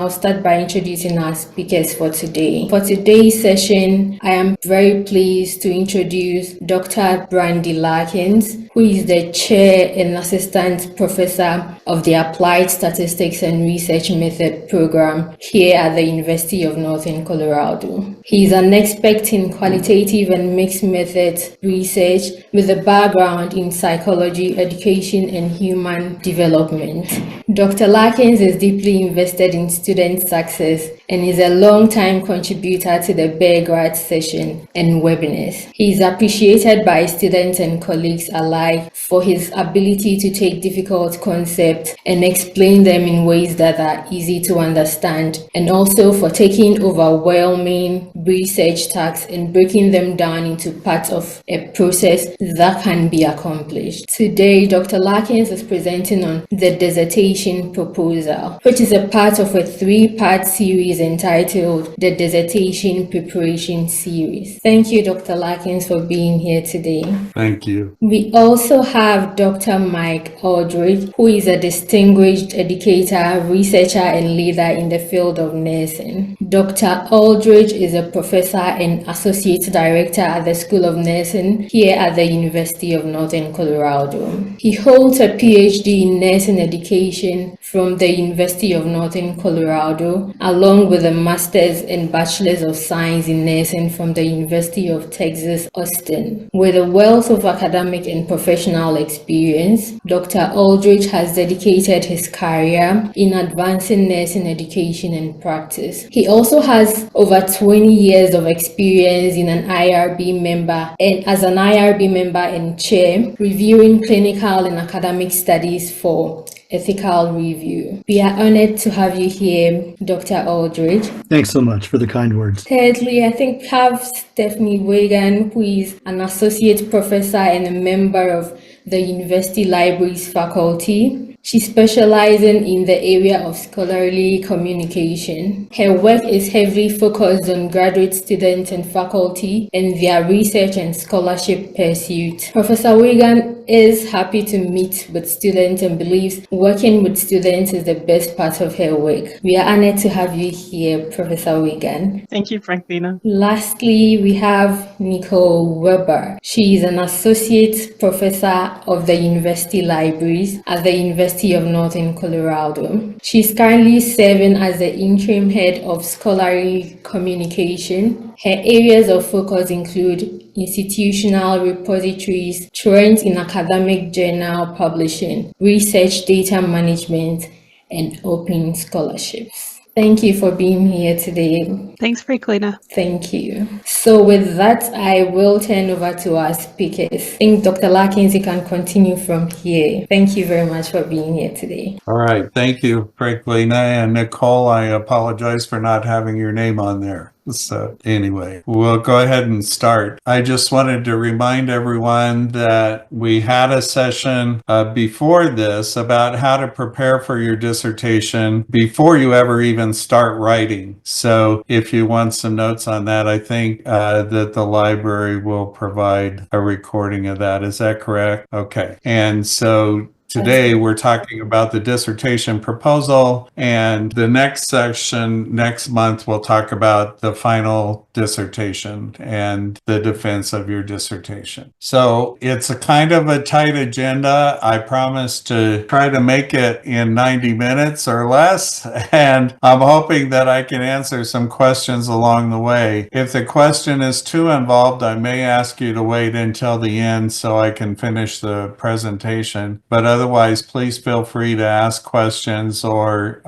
I'll start by introducing our speakers for today. For today's session, I am very pleased to introduce Dr. Brandy Larkins, who is the Chair and Assistant Professor of the Applied Statistics and Research Method Program here at the University of Northern Colorado. He is an expert in qualitative and mixed methods research with a background in psychology, education, and human development. Dr. Larkins is deeply invested in student success and is a long-time contributor to the Bear Grad session and webinars. He is appreciated by students and colleagues alike for his ability to take difficult concepts and explain them in ways that are easy to understand, and also for taking overwhelming research tasks and breaking them down into parts of a process that can be accomplished. Today, Dr. Larkins is presenting on the Dissertation Proposal, which is a part of a three-part series entitled the Dissertation Preparation Series. Thank you, Dr. Larkins, for being here today. Thank you. We also have Dr. Mike Aldridge, who is a distinguished educator, researcher, and leader in the field of nursing. Dr. Aldridge is a professor and associate director at the School of Nursing here at the University of Northern Colorado. He holds a PhD in nursing education from the University of Northern Colorado, along with a master's and bachelor's of science in nursing from the University of Texas, Austin. With a wealth of academic and professional experience, Dr. Aldridge has dedicated his career in advancing nursing education and practice. He also has over 20 years of experience in an IRB member and as an IRB member and chair, reviewing clinical and academic studies for ethical review. We are honored to have you here, Dr. Aldridge. Thanks so much for the kind words. Thirdly, I think we have Stephanie Weigand, who is an associate professor and a member of the University Libraries faculty. She specializes in the area of scholarly communication. Her work is heavily focused on graduate students and faculty and their research and scholarship pursuits. Professor Weigand is happy to meet with students and believes working with students is the best part of her work. We are honored to have you here, Professor Weigand. Thank you, Franklina. Lastly, we have Nicole Weber. She is an associate professor of the University Libraries at the University of Northern Colorado. She is currently serving as the interim head of scholarly communication. Her areas of focus include institutional repositories, trends in academic journal publishing, research data management, and open scholarships. Thank you for being here today. Thanks, Franklina. Thank you. So with that, I will turn over to our speakers. I think Dr. Larkins, you can continue from here. Thank you very much for being here today. All right. Thank you, Franklina. And Nicole, I apologize for not having your name on there. So anyway, we'll go ahead and start. I just wanted to remind everyone that we had a session before this about how to prepare for your dissertation before you ever even start writing. So if you want some notes on that, I think that the library will provide a recording of that. Is that correct? Okay. And so today, we're talking about the dissertation proposal, and the next section next month, we'll talk about the final dissertation and the defense of your dissertation. So it's a kind of a tight agenda. I promise to try to make it in 90 minutes or less, and I'm hoping that I can answer some questions along the way. If the question is too involved, I may ask you to wait until the end so I can finish the presentation, but otherwise, please feel free to ask questions or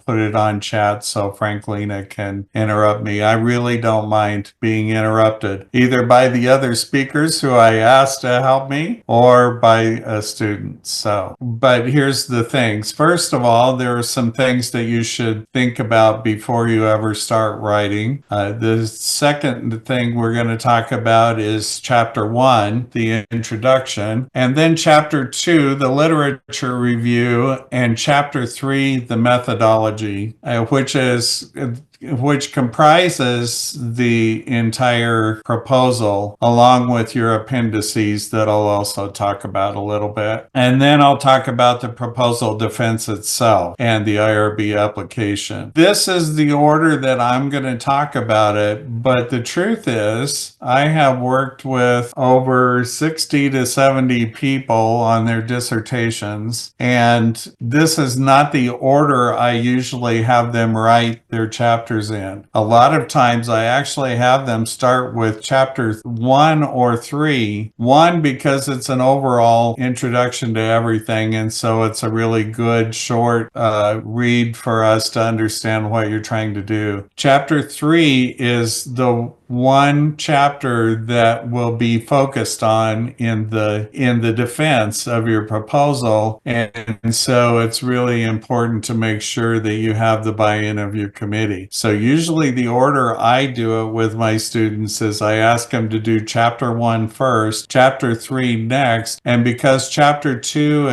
put it on chat so Franklina can interrupt me. I really don't mind being interrupted, either by the other speakers who I asked to help me or by a student. So, but here's the things. First of all, there are some things that you should think about before you ever start writing. The second thing we're going to talk about is chapter 1, the introduction, and then chapter 2, the literature review, and chapter 3, the methodology, which is which comprises the entire proposal, along with your appendices that I'll also talk about a little bit. And then I'll talk about the proposal defense itself and the IRB application. This is the order that I'm going to talk about it, but the truth is I have worked with over 60 to 70 people on their dissertations, and this is not the order I usually have them write their chapters in. A lot of times I actually have them start with chapter 1 or 3. 1 because it's an overall introduction to everything, and so it's a really good short read for us to understand what you're trying to do. Chapter 3 is the one chapter that will be focused on in the defense of your proposal, and so it's really important to make sure that you have the buy-in of your committee. So usually the order I do it with my students is I ask them to do chapter 1 first, chapter 3 next, and because chapter 2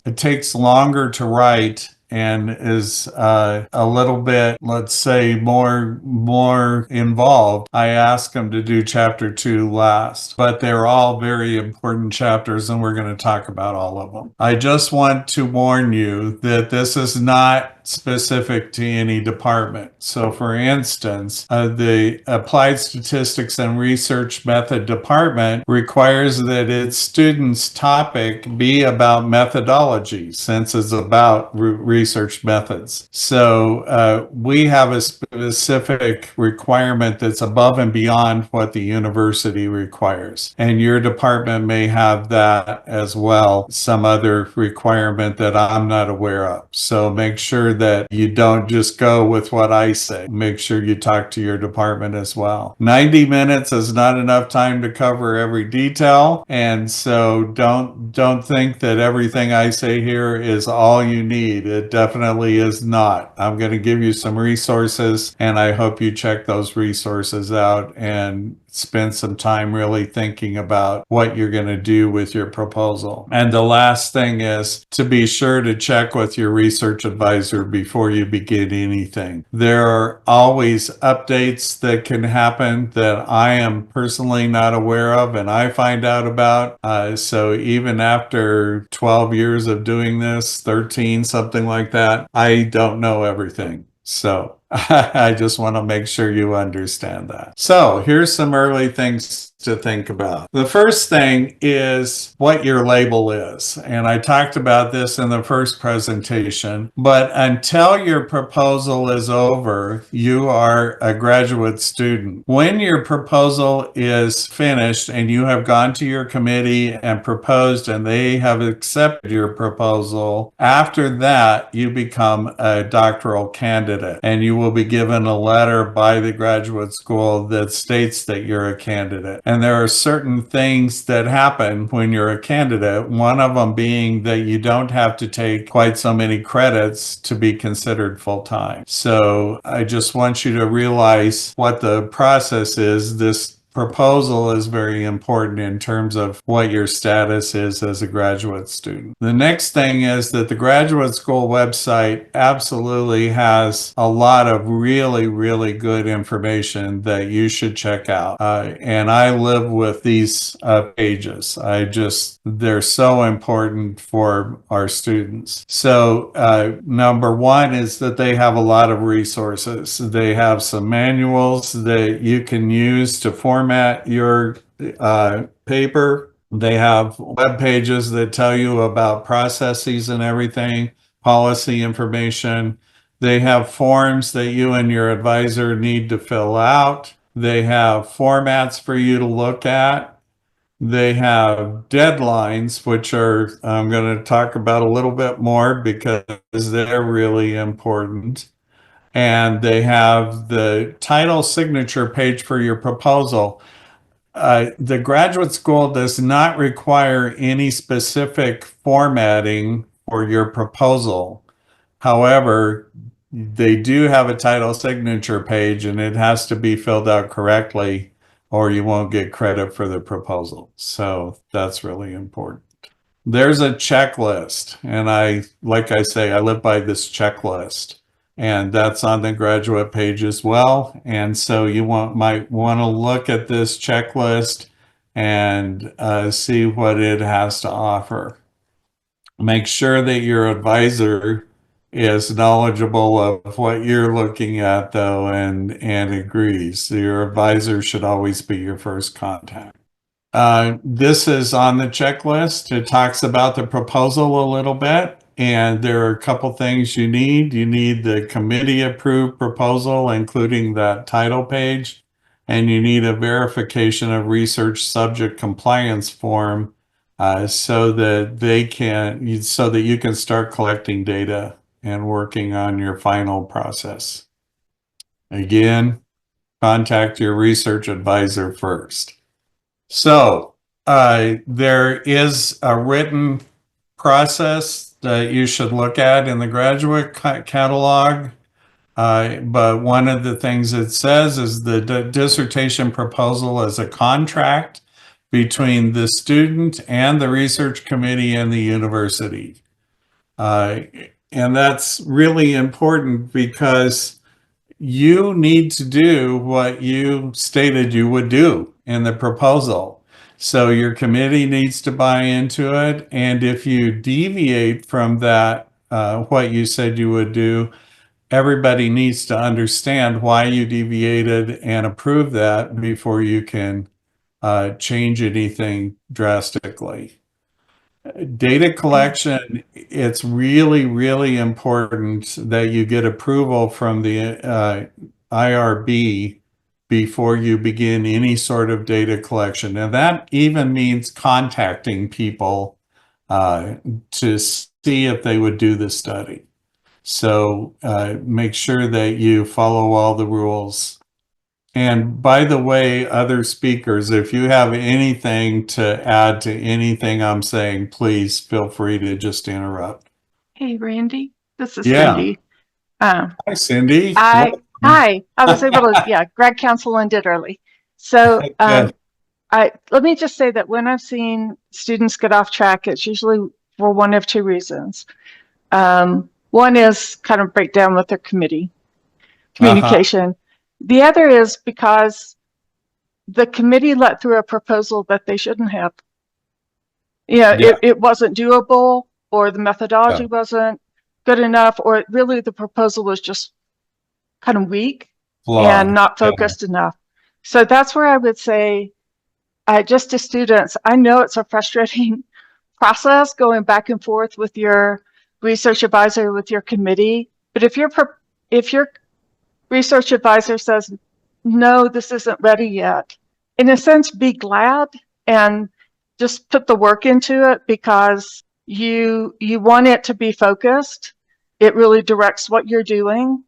it takes longer to write and is a little bit, let's say, more involved, I ask them to do chapter 2 last. But they're all very important chapters, and we're going to talk about all of them. I just want to warn you that this is not specific to any department. So for instance, the Applied Statistics and Research Method department requires that its students' topic be about methodology, since it's about research methods. So we have a specific requirement that's above and beyond what the university requires. And your department may have that as well, some other requirement that I'm not aware of. So make sure that you don't just go with what I say. Make sure you talk to your department as well. 90 minutes is not enough time to cover every detail, and so don't think that everything I say here is all you need. It definitely is not. I'm going to give you some resources, and I hope you check those resources out and spend some time really thinking about what you're going to do with your proposal. And the last thing is to be sure to check with your research advisor before you begin anything. There are always updates that can happen that I am personally not aware of and I find out about. So even after 12 years of doing this, 13, something like that, I don't know everything. So I just want to make sure you understand that. So here's some early things to think about. The first thing is what your label is. And I talked about this in the first presentation, but until your proposal is over, you are a graduate student. When your proposal is finished and you have gone to your committee and proposed and they have accepted your proposal, after that, you become a doctoral candidate and you will be given a letter by the graduate school that states that you're a candidate. And there are certain things that happen when you're a candidate, one of them being that you don't have to take quite so many credits to be considered full-time. So I just want you to realize what the process is. This proposal is very important in terms of what your status is as a graduate student. The next thing is that the graduate school website absolutely has a lot of really, really good information that you should check out. And I live with these pages. They're so important for our students. So number one is that they have a lot of resources. They have some manuals that you can use to format your paper. They have web pages that tell you about processes and everything, policy information. They have forms that you and your advisor need to fill out. They have formats for you to look at. They have deadlines, which I'm going to talk about a little bit more because they're really important. And they have the title signature page for your proposal. The graduate school does not require any specific formatting for your proposal. However, they do have a title signature page and it has to be filled out correctly or you won't get credit for the proposal. So that's really important. There's a checklist, and like I say, I live by this checklist. And that's on the graduate page as well. And so you might want to look at this checklist and see what it has to offer. Make sure that your advisor is knowledgeable of what you're looking at, though, and agrees. Your advisor should always be your first contact. This is on the checklist. It talks about the proposal a little bit, and there are a couple things you need. You need the committee approved proposal, including that title page, and you need a verification of research subject compliance form so that you can start collecting data and working on your final process. Again, contact your research advisor first. So there is a written process that you should look at in the graduate catalog. But one of the things it says is the dissertation proposal is a contract between the student and the research committee and the university. And that's really important because you need to do what you stated you would do in the proposal. So your committee needs to buy into it. And if you deviate from that, what you said you would do, everybody needs to understand why you deviated and approve that before you can change anything drastically. Data collection, it's really, really important that you get approval from the IRB before you begin any sort of data collection. And that even means contacting people to see if they would do the study. So make sure that you follow all the rules. And by the way, other speakers, if you have anything to add to anything I'm saying, please feel free to just interrupt. Hey, Randy, this is Yeah. Cindy. Hi, Cindy. Hi. I was able to, grad council ended early. So let me just say that when I've seen students get off track, it's usually for one of two reasons. One is kind of breakdown with their communication. The other is because the committee let through a proposal that they shouldn't have. It wasn't doable, or the methodology wasn't good enough, or really the proposal was just kind of weak and not focused enough. So that's where I would say, just to students, I know it's a frustrating process going back and forth with your research advisor, with your committee. But if your research advisor says, no, this isn't ready yet, in a sense, be glad and just put the work into it, because you want it to be focused. It really directs what you're doing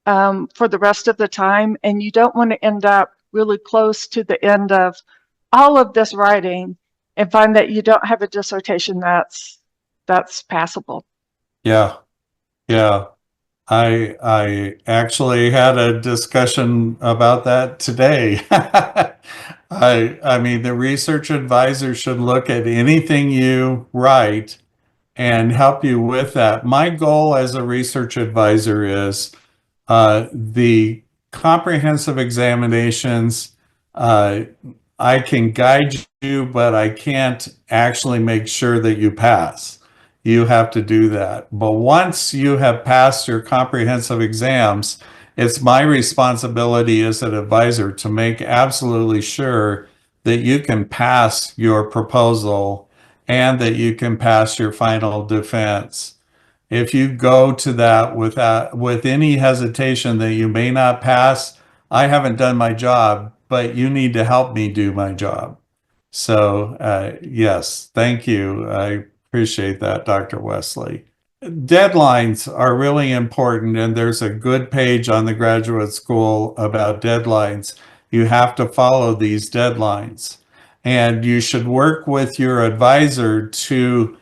for the rest of the time. And you don't want to end up really close to the end of all of this writing and find that you don't have a dissertation that's passable. Yeah. I actually had a discussion about that today. I mean, the research advisor should look at anything you write and help you with that. My goal as a research advisor is the comprehensive examinations. I can guide you, but I can't actually make sure that you pass. You have to do that. But once you have passed your comprehensive exams, it's my responsibility as an advisor to make absolutely sure that you can pass your proposal and that you can pass your final defense. If you go to that with any hesitation that you may not pass, I haven't done my job, but you need to help me do my job. So yes, thank you. I appreciate that, Dr. Wesley. Deadlines are really important, and there's a good page on the graduate school about deadlines. You have to follow these deadlines, and you should work with your advisor to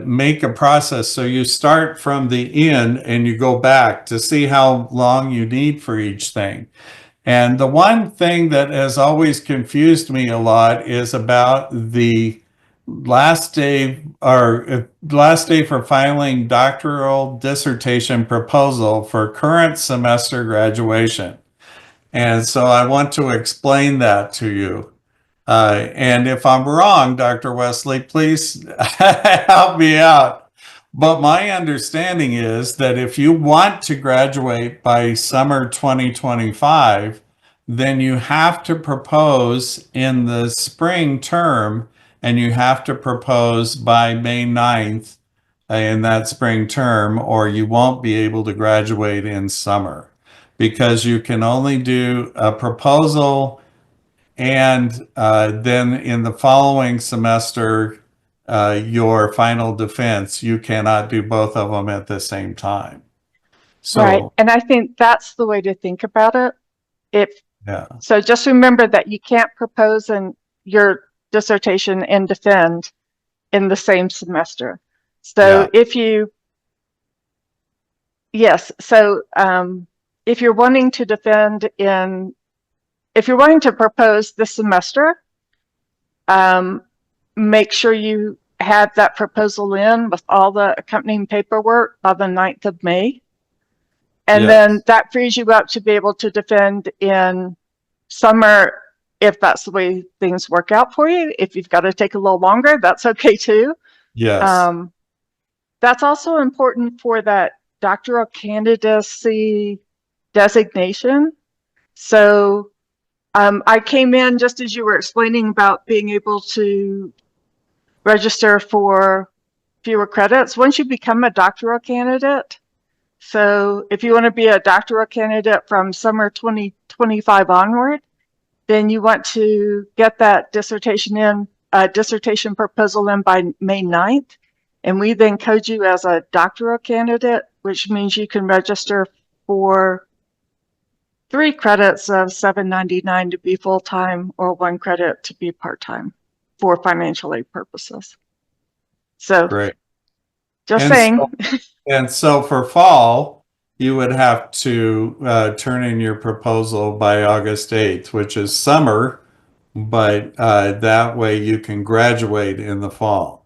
make a process. So you start from the end and you go back to see how long you need for each thing. And the one thing that has always confused me a lot is about the last day for filing doctoral dissertation proposal for current semester graduation. And so I want to explain that to you. And if I'm wrong, Dr. Wesley, please help me out. But my understanding is that if you want to graduate by summer 2025, then you have to propose in the spring term, and you have to propose by May 9th in that spring term, or you won't be able to graduate in summer, because you can only do a proposal and then in the following semester, your final defense. You cannot do both of them at the same time. Right. So, And I think that's the way to think about it. yeah, So just remember that you can't propose in your dissertation and defend in the same semester. So yeah, if you're wanting to if you're wanting to propose this semester, make sure you have that proposal in with all the accompanying paperwork by the 9th of May. And then yes, that frees you up to be able to defend in summer if that's the way things work out for you. If you've got to take a little longer, that's okay too. yes, That's also important for that doctoral candidacy designation. So I came in just as you were explaining about being able to register for fewer credits. Once you become a doctoral candidate, so if you want to be a doctoral candidate from summer 2025 onward, then you want to get that dissertation proposal in by May 9th. And we then code you as a doctoral candidate, which means you can register for 3 credits of $7.99 to be full-time, or 1 credit to be part-time for financial aid purposes. So great. just And saying. so, and so for fall, you would have to turn in your proposal by August 8th, which is summer, but that way you can graduate in the fall.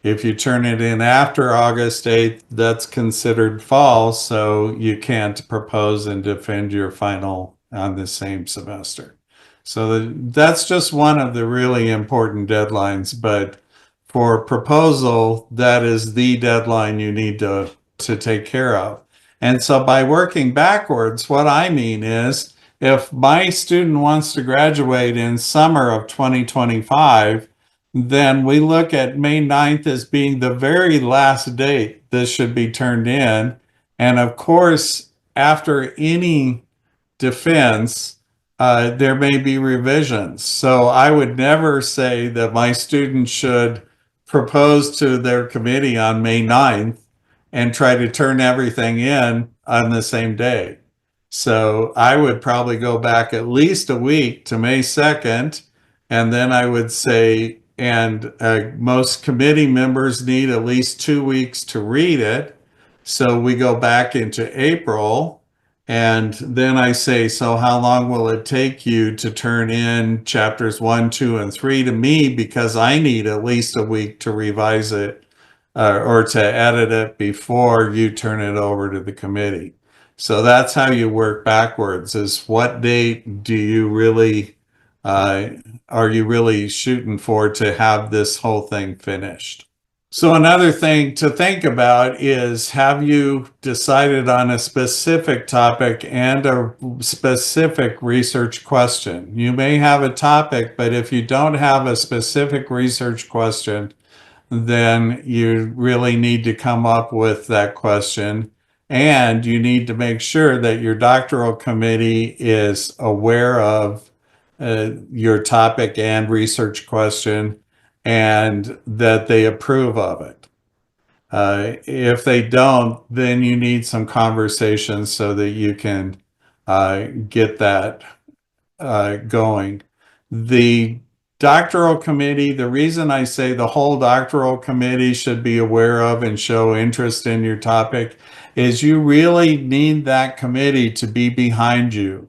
If you turn it in after August 8th, that's considered fall, so you can't propose and defend your final on the same semester. So that's just one of the really important deadlines, but for proposal, that is the deadline you need to take care of. And so by working backwards, what I mean is if my student wants to graduate in summer of 2025, then we look at May 9th as being the very last date this should be turned in. And of course, after any defense, there may be revisions. So I would never say that my students should propose to their committee on May 9th and try to turn everything in on the same day. So I would probably go back at least a week to May 2nd, and then I would say, and most committee members need at least 2 weeks to read it. So we go back into April, and then I say, so how long will it take you to turn in chapters 1, 2, and 3 to me? Because I need at least a week to revise it or to edit it before you turn it over to the committee. So that's how you work backwards, is what date do you really, are you really shooting for to have this whole thing finished? So another thing to think about is, have you decided on a specific topic and a specific research question? You may have a topic, but if you don't have a specific research question, then you really need to come up with that question. And you need to make sure that your doctoral committee is aware of your topic and research question, and that they approve of it. If they don't, then you need some conversations so that you can get that going. The doctoral committee, the reason I say the whole doctoral committee should be aware of and show interest in your topic is you really need that committee to be behind you.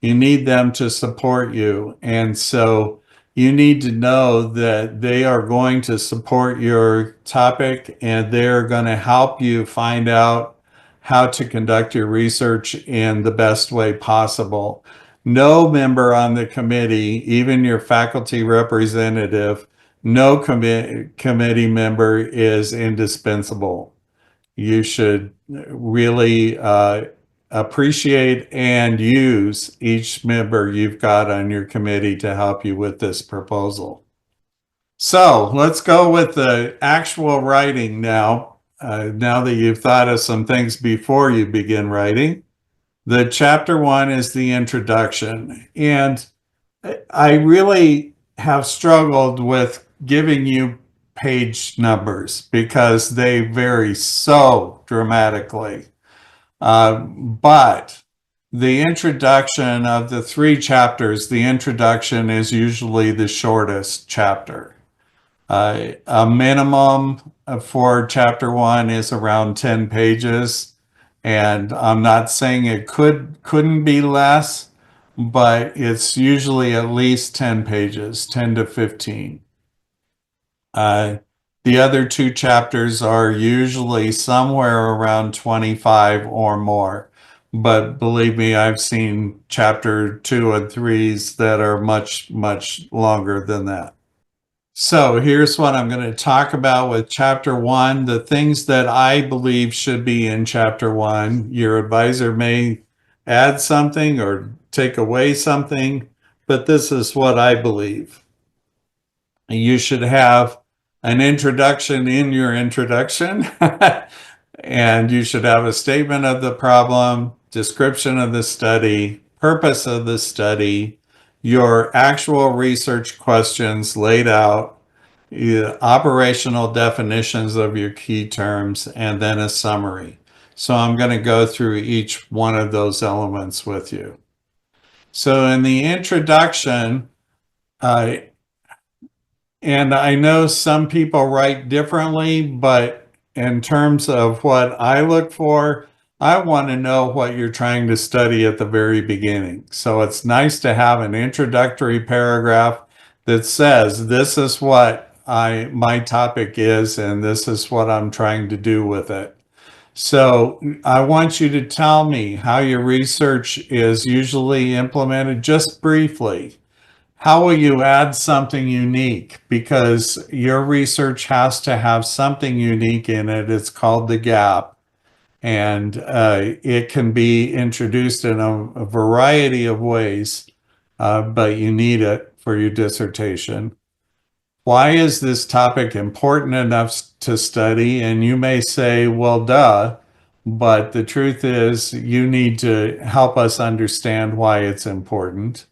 You need them to support you. And so you need to know that they are going to support your topic and they're going to help you find out how to conduct your research in the best way possible. No member on the committee, even your faculty representative, no committee member is indispensable. You should really appreciate and use each member you've got on your committee to help you with this proposal. So let's go with the actual writing now. Now that you've thought of some things before you begin writing. The chapter 1 is the introduction. And I really have struggled with giving you page numbers because they vary so dramatically. But the introduction of the 3 chapters, the introduction is usually the shortest chapter. A minimum for chapter 1 is around 10 pages. And I'm not saying it couldn't be less, but it's usually at least 10 pages, 10 to 15. The other 2 chapters are usually somewhere around 25 or more. But believe me, I've seen chapter 2 and 3s that are much, much longer than that. So here's what I'm going to talk about with chapter 1, the things that I believe should be in chapter 1. Your advisor may add something or take away something, but this is what I believe. You should have an introduction in your introduction, and you should have a statement of the problem, description of the study, purpose of the study, your actual research questions laid out, operational definitions of your key terms, and then a summary. So I'm going to go through each one of those elements with you. So in the introduction, and I know some people write differently, but in terms of what I look for, I want to know what you're trying to study at the very beginning. So it's nice to have an introductory paragraph that says, this is what my topic is, and this is what I'm trying to do with it. So I want you to tell me how your research is usually implemented, just briefly. How will you add something unique? Because your research has to have something unique in it. It's called the gap. And it can be introduced in a variety of ways, but you need it for your dissertation. Why is this topic important enough to study? And you may say, well, duh. But the truth is, you need to help us understand why it's important.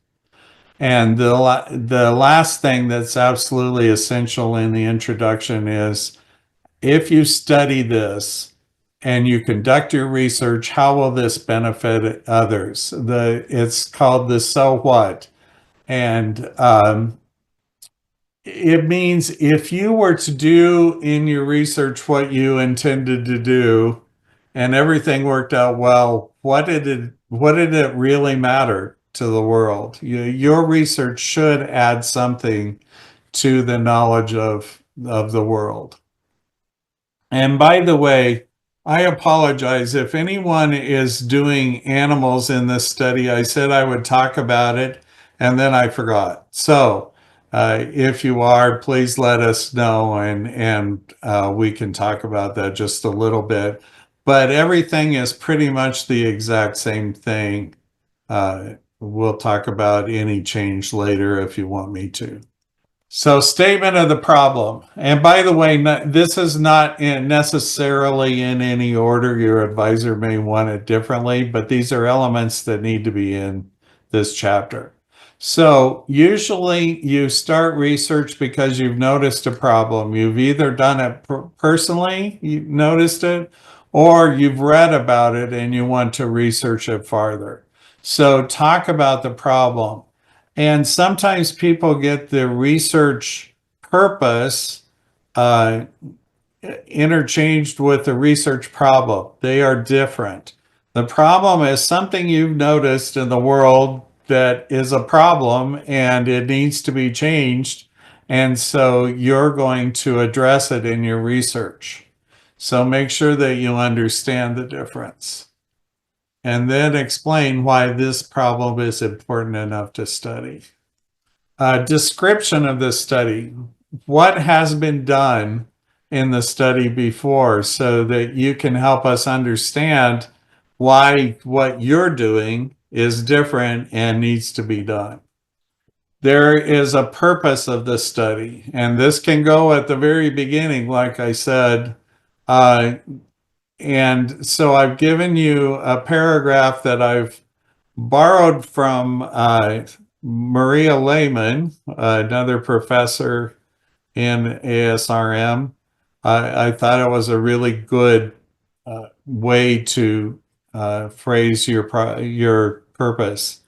And the last thing that's absolutely essential in the introduction is, if you study this and you conduct your research, how will this benefit others? It's called the so what. And it means if you were to do in your research what you intended to do and everything worked out well, what did it really matter to the world? Your research should add something to the knowledge of the world. And by the way, I apologize if anyone is doing animals in this study. I said I would talk about it and then I forgot. So if you are, please let us know and we can talk about that just a little bit. But everything is pretty much the exact same thing. We'll talk about any change later if you want me to. So statement of the problem. And by the way, this is not necessarily in any order. Your advisor may want it differently, but these are elements that need to be in this chapter. So usually you start research because you've noticed a problem. You've either done it personally, you've noticed it, or you've read about it and you want to research it farther. So talk about the problem. And sometimes people get the research purpose interchanged with the research problem. They are different. The problem is something you've noticed in the world that is a problem and it needs to be changed. And so you're going to address it in your research. So make sure that you understand the difference. And then explain why this problem is important enough to study. Description of the study. What has been done in the study before so that you can help us understand why what you're doing is different and needs to be done. There is a purpose of the study, and this can go at the very beginning, like I said. And so I've given you a paragraph that I've borrowed from Maria Lehman, another professor in ASRM. I thought it was a really good way to phrase your purpose.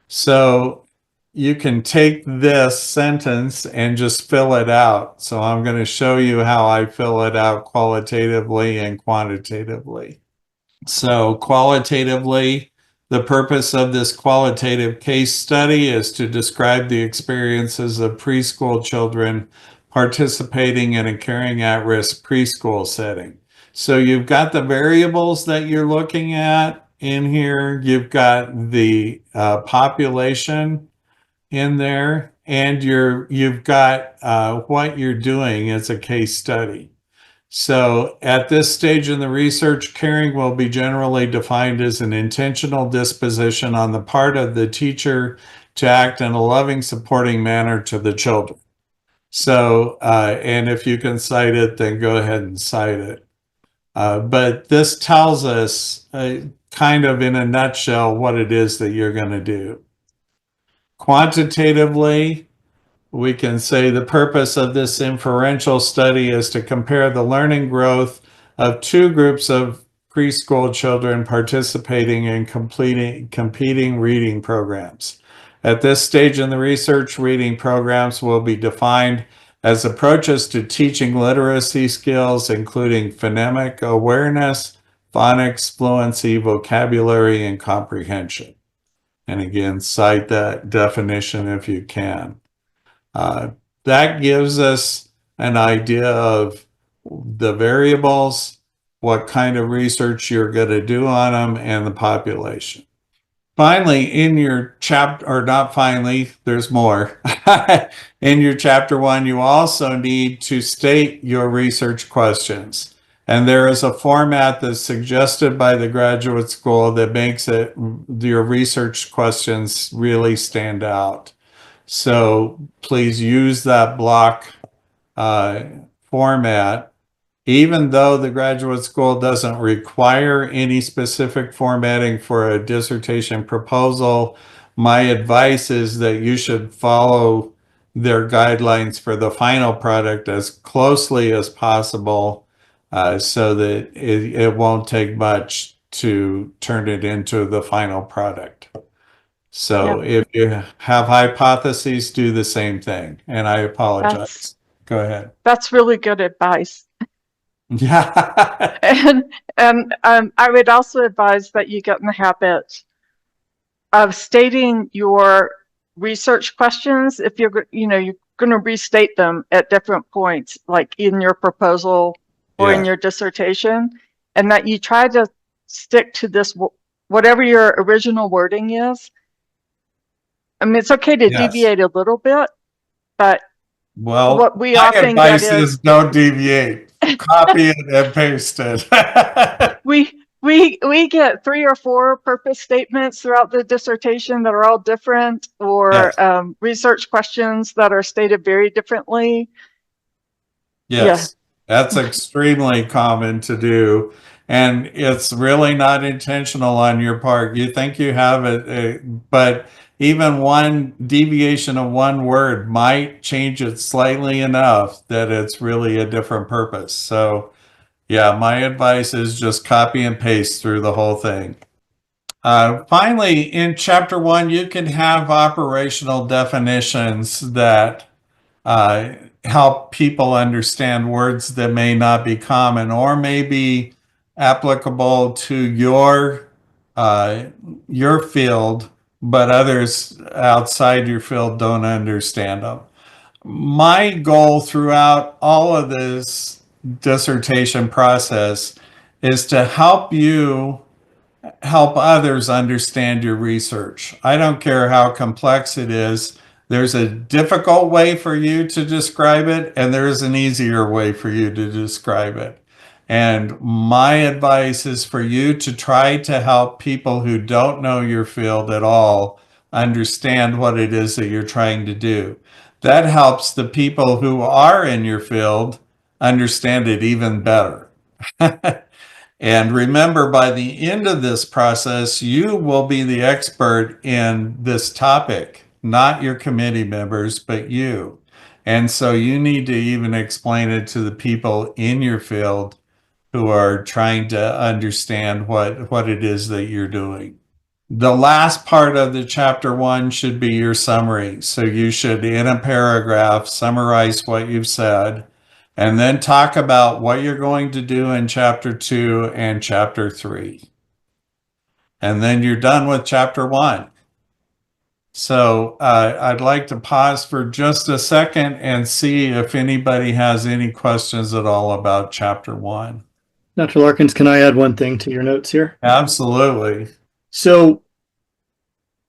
So you can take this sentence and just fill it out. So I'm going to show you how I fill it out qualitatively and quantitatively. So qualitatively, the purpose of this qualitative case study is to describe the experiences of preschool children participating in a caring at-risk preschool setting. So you've got the variables that you're looking at in here. You've got the population in there, and you've got what you're doing as a case study. So at this stage in the research, caring will be generally defined as an intentional disposition on the part of the teacher to act in a loving, supporting manner to the children. So, and if you can cite it, then go ahead and cite it. But this tells us kind of in a nutshell what it is that you're going to do. Quantitatively, we can say the purpose of this inferential study is to compare the learning growth of two groups of preschool children participating in competing reading programs. At this stage in the research, reading programs will be defined as approaches to teaching literacy skills, including phonemic awareness, phonics, fluency, vocabulary, and comprehension. And again, cite that definition if you can. That gives us an idea of the variables, what kind of research you're going to do on them, and the population. Finally, in your chapter, or not finally, there's more. In your chapter 1, you also need to state your research questions. And there is a format that's suggested by the graduate school that makes your research questions really stand out. So please use that block format. Even though the graduate school doesn't require any specific formatting for a dissertation proposal, my advice is that you should follow their guidelines for the final product as closely as possible so that it won't take much to turn it into the final product. So if you have hypotheses, do the same thing. And I apologize. Go ahead. That's really good advice. Yeah. And I would also advise that you get in the habit of stating your research questions. If you're going to restate them at different points, like in your proposal or in your dissertation, and that you try to stick to this, whatever your original wording is. I mean, it's okay to deviate a little bit, but what we often get is don't deviate. Copy it and paste it. we get 3 or 4 purpose statements throughout the dissertation that are all different, or research questions that are stated very differently. Yes, that's extremely common to do. And it's really not intentional on your part. You think you have it, but even one deviation of one word might change it slightly enough that it's really a different purpose. So yeah, my advice is just copy and paste through the whole thing. Finally, in chapter 1, you can have operational definitions that help people understand words that may not be common or may be applicable to your field, but others outside your field don't understand them. My goal throughout all of this dissertation process is to help you help others understand your research. I don't care how complex it is. There's a difficult way for you to describe it, and there's an easier way for you to describe it. And my advice is for you to try to help people who don't know your field at all understand what it is that you're trying to do. That helps the people who are in your field understand it even better. And remember, by the end of this process, you will be the expert in this topic, not your committee members, but you. And so you need to even explain it to the people in your field who are trying to understand what it is that you're doing. The last part of the chapter 1 should be your summary. So you should, in a paragraph, summarize what you've said, and then talk about what you're going to do in chapter 2 and chapter 3. And then you're done with chapter 1. So I'd like to pause for just a second and see if anybody has any questions at all about chapter 1. Dr. Larkins, can I add one thing to your notes here? Absolutely. So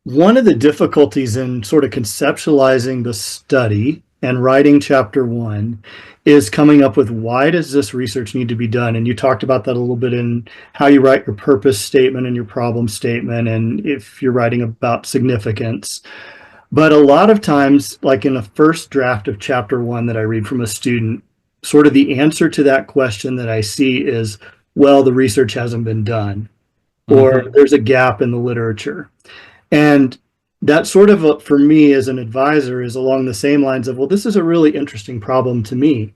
one of the difficulties in sort of conceptualizing the study and writing chapter 1 is coming up with, why does this research need to be done? And you talked about that a little bit in how you write your purpose statement and your problem statement, and if you're writing about significance. But a lot of times, like in the first draft of chapter 1 that I read from a student, sort of the answer to that question that I see is, well, the research hasn't been done, or there's a gap in the literature. And that sort of, for me as an advisor, is along the same lines of, well, this is a really interesting problem to me.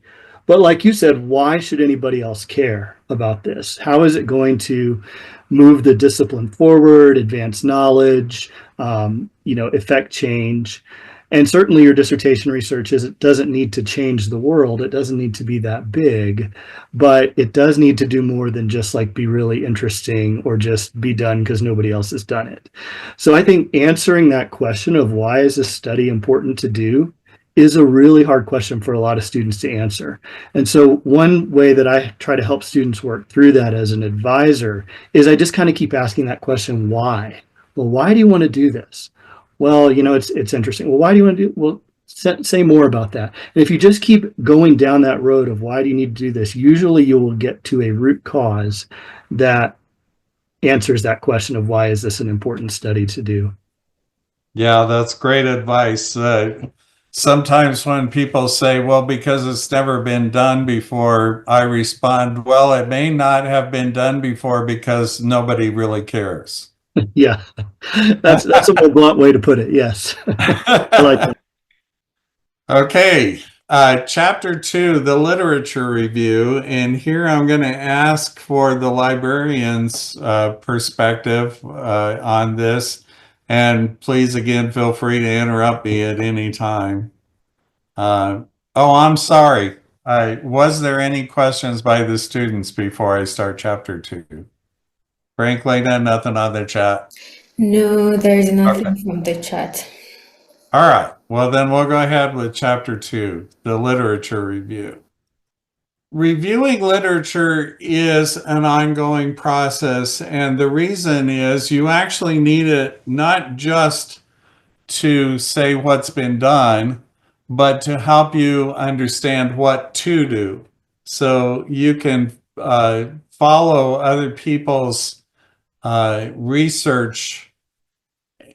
But like you said, why should anybody else care about this? How is it going to move the discipline forward, advance knowledge, affect change? And certainly your dissertation research it doesn't need to change the world. It doesn't need to be that big, but it does need to do more than just like be really interesting or just be done because nobody else has done it. So I think answering that question of why is this study important to do is a really hard question for a lot of students to answer. And so one way that I try to help students work through that as an advisor is I just kind of keep asking that question, why? Well, why do you want to do this? Well, it's interesting. Well, why do you want to do? Well, say more about that. And if you just keep going down that road of why do you need to do this, usually you will get to a root cause that answers that question of why is this an important study to do. Yeah, that's great advice. Sometimes when people say, well, because it's never been done before, I respond, well, it may not have been done before because nobody really cares. Yeah, that's a more blunt way to put it. Yes. I like that. Okay, chapter 2, the literature review. And here I'm going to ask for the librarian's perspective on this. And please, again, feel free to interrupt me at any time. I'm sorry. Was there any questions by the students before I start chapter 2? Franklina, nothing on the chat? No, there is nothing from the chat. All right. Well, then we'll go ahead with chapter 2, the literature review. Reviewing literature is an ongoing process, and the reason is you actually need it not just to say what's been done, but to help you understand what to do. So you can follow other people's research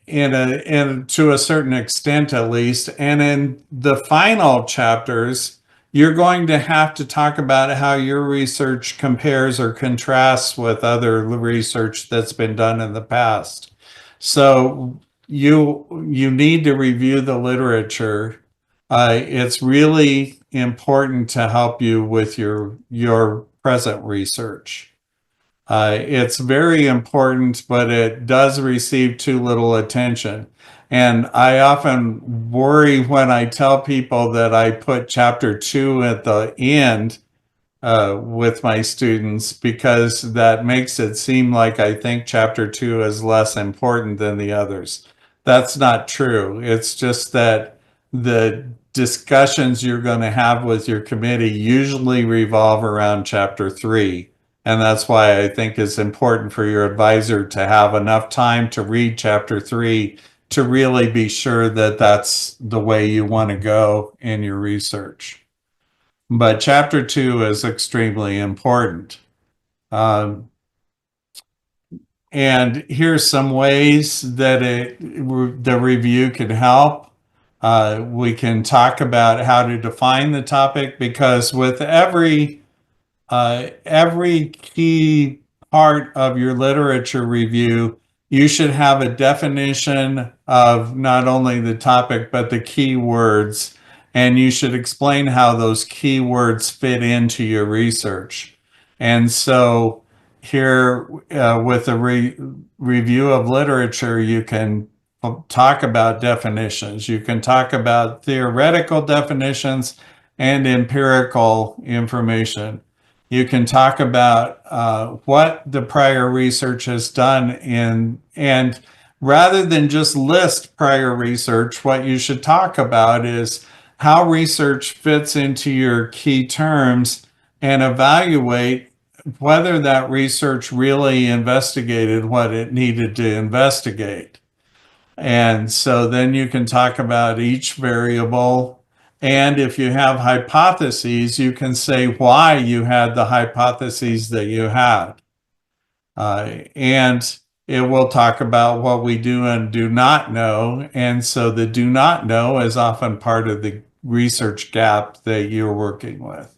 to a certain extent, at least. And in the final chapters, you're going to have to talk about how your research compares or contrasts with other research that's been done in the past. So you need to review the literature. It's really important to help you with your present research. It's very important, but it does receive too little attention. And I often worry when I tell people that I put chapter 2 at the end with my students, because that makes it seem like I think chapter 2 is less important than the others. That's not true. It's just that the discussions you're going to have with your committee usually revolve around chapter 3. And that's why I think it's important for your advisor to have enough time to read chapter 3 to really be sure that that's the way you want to go in your research. But chapter 2 is extremely important. And here's some ways that the review can help. We can talk about how to define the topic, because with every key part of your literature review, you should have a definition of not only the topic, but the key words. And you should explain how those key words fit into your research. And so here with a review of literature, you can talk about definitions. You can talk about theoretical definitions and empirical information. You can talk about what the prior research has done and rather than just list prior research, what you should talk about is how research fits into your key terms and evaluate whether that research really investigated what it needed to investigate. And so then you can talk about each variable. And if you have hypotheses, you can say why you had the hypotheses that you had. And it will talk about what we do and do not know. And so the do not know is often part of the research gap that you're working with.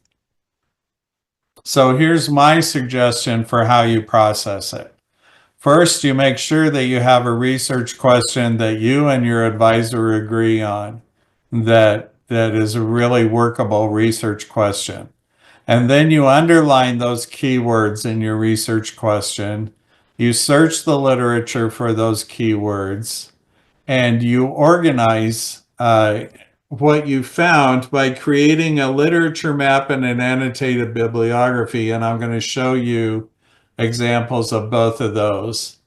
So here's my suggestion for how you process it. First, you make sure that you have a research question that you and your advisor agree on, that is a really workable research question. And then you underline those keywords in your research question. You search the literature for those keywords, and you organize what you found by creating a literature map and an annotated bibliography. And I'm going to show you examples of both of those.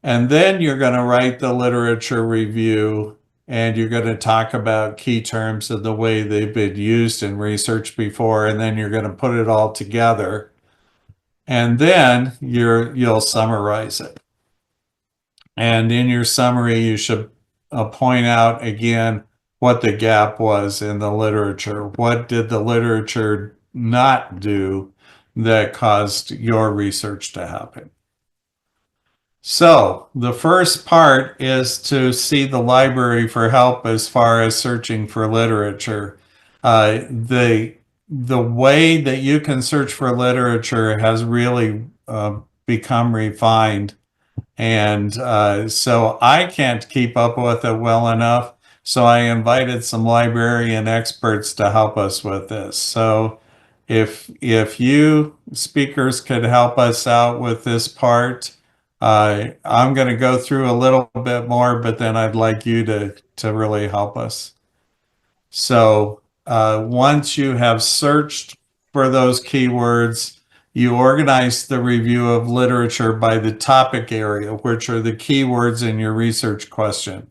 And then you're going to write the literature review, and you're going to talk about key terms of the way they've been used in research before, and then you're going to put it all together. And then you'll summarize it. And in your summary, you should point out again what the gap was in the literature. What did the literature not do that caused your research to happen? So the first part is to see the library for help as far as searching for literature. The way that you can search for literature has really become refined. And so I can't keep up with it well enough. So I invited some librarian experts to help us with this. So if you speakers could help us out with this part, I'm going to go through a little bit more, but then I'd like you to really help us. So once you have searched for those keywords, you organize the review of literature by the topic area, which are the keywords in your research question.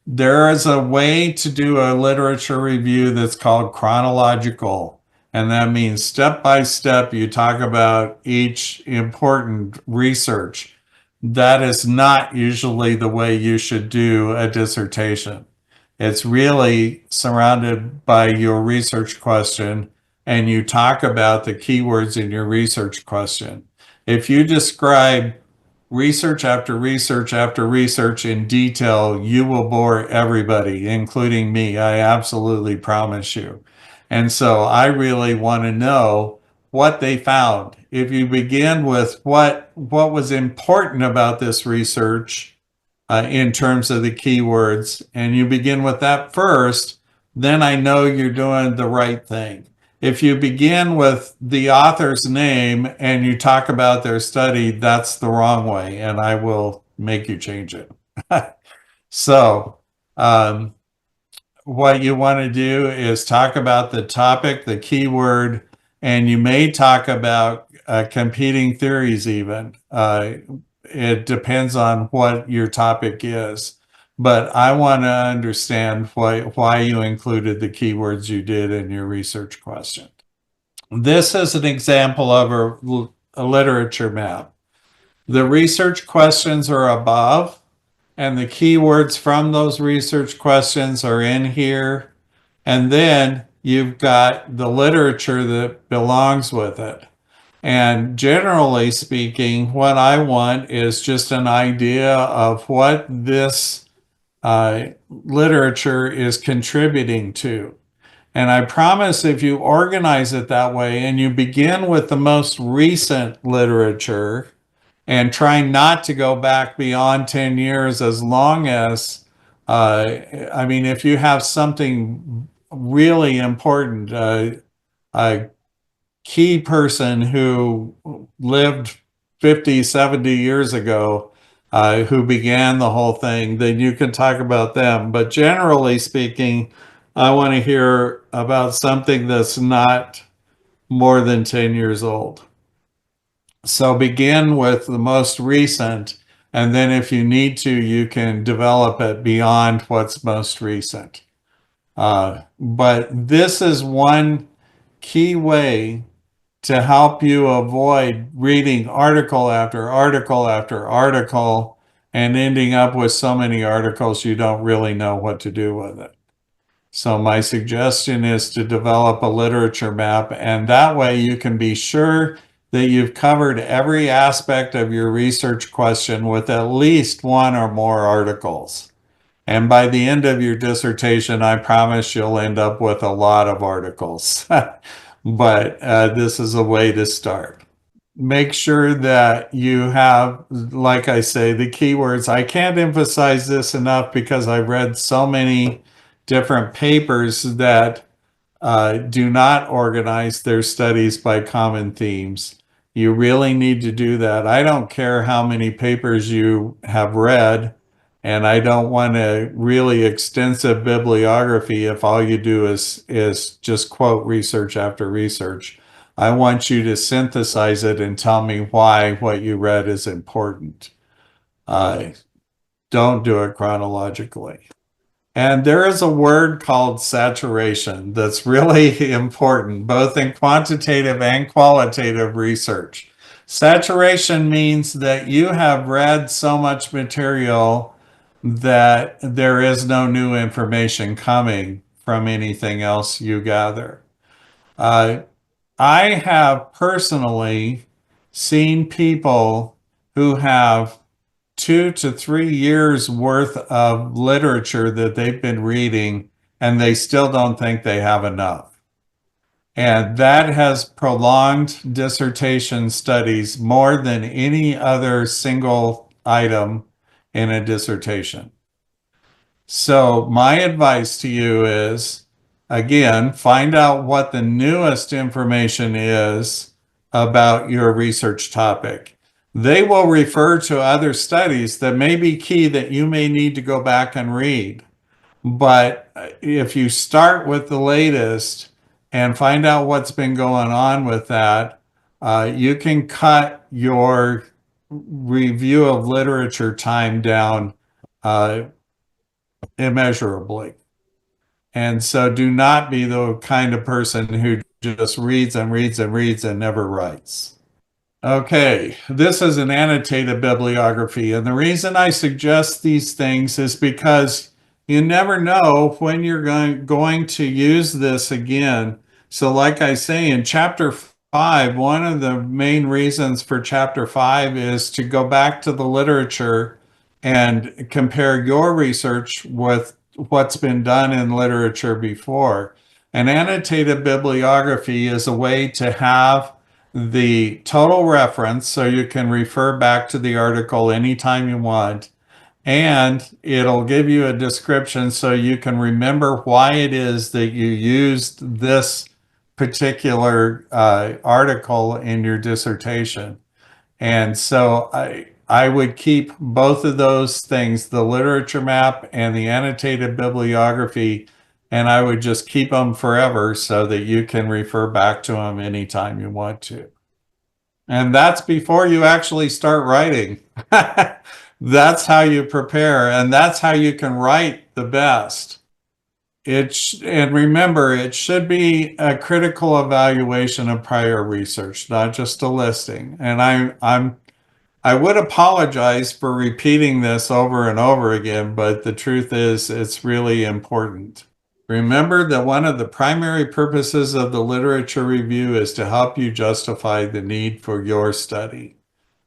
There is a way to do a literature review that's called chronological. And that means step by step, you talk about each important research. That is not usually the way you should do a dissertation. It's really surrounded by your research question, and you talk about the keywords in your research question. If you describe research after research after research in detail, you will bore everybody, including me. I absolutely promise you. And so I really want to know what they found. If you begin with what was important about this research in terms of the keywords, and you begin with that first, then I know you're doing the right thing. If you begin with the author's name and you talk about their study, that's the wrong way, and I will make you change it. So what you want to do is talk about the topic, the keyword, and you may talk about competing theories even. It depends on what your topic is. but I want to understand why you included the keywords you did in your research question. This is an example of a literature map. The research questions are above, and the keywords from those research questions are in here. And then you've got the literature that belongs with it. And generally speaking, what I want is just an idea of what this literature is contributing to. And I promise if you organize it that way and you begin with the most recent literature and try not to go back beyond 10 years, as long as, I mean, if you have something really important, a key person who lived 50, 70 years ago, who began the whole thing, then you can talk about them. But generally speaking, I want to hear about something that's not more than 10 years old. So begin with the most recent, and then if you need to, you can develop it beyond what's most recent. But this is one key way to help you avoid reading article after article after article and ending up with so many articles you don't really know what to do with it. So my suggestion is to develop a literature map, and that way you can be sure that you've covered every aspect of your research question with at least one or more articles. And by the end of your dissertation, I promise you'll end up with a lot of articles. But this is a way to start. Make sure that you have, like I say, the keywords. I can't emphasize this enough because I've read so many different papers that do not organize their studies by common themes. You really need to do that. I don't care how many papers you have read, and I don't want a really extensive bibliography if all you do is just quote research after research. I want you to synthesize it and tell me why what you read is important. Don't do it chronologically. And there is a word called saturation that's really important, both in quantitative and qualitative research. Saturation means that you have read so much material that there is no new information coming from anything else you gather. I have personally seen people who have 2 to 3 years worth of literature that they've been reading, and they still don't think they have enough. And that has prolonged dissertation studies more than any other single item in a dissertation. So my advice to you is, again, find out what the newest information is about your research topic. They will refer to other studies that may be key that you may need to go back and read. But if you start with the latest and find out what's been going on with that, you can cut your review of literature time down immeasurably. And so do not be the kind of person who just reads and reads and reads and never writes. Okay, this is an annotated bibliography, and the reason I suggest these things is because you never know when you're going to use this again. So like I say, in chapter 5, one of the main reasons for chapter 5 is to go back to the literature and compare your research with what's been done in literature before. An annotated bibliography is a way to have the total reference so you can refer back to the article anytime you want, and it'll give you a description so you can remember why it is that you used this particular article in your dissertation. And so I would keep both of those things, the literature map and the annotated bibliography, and I would just keep them forever so that you can refer back to them anytime you want to. And that's before you actually start writing. That's how you prepare, and that's how you can write the best. And remember, it should be a critical evaluation of prior research, not just a listing. And I would apologize for repeating this over and over again, but the truth is it's really important. Remember that one of the primary purposes of the literature review is to help you justify the need for your study.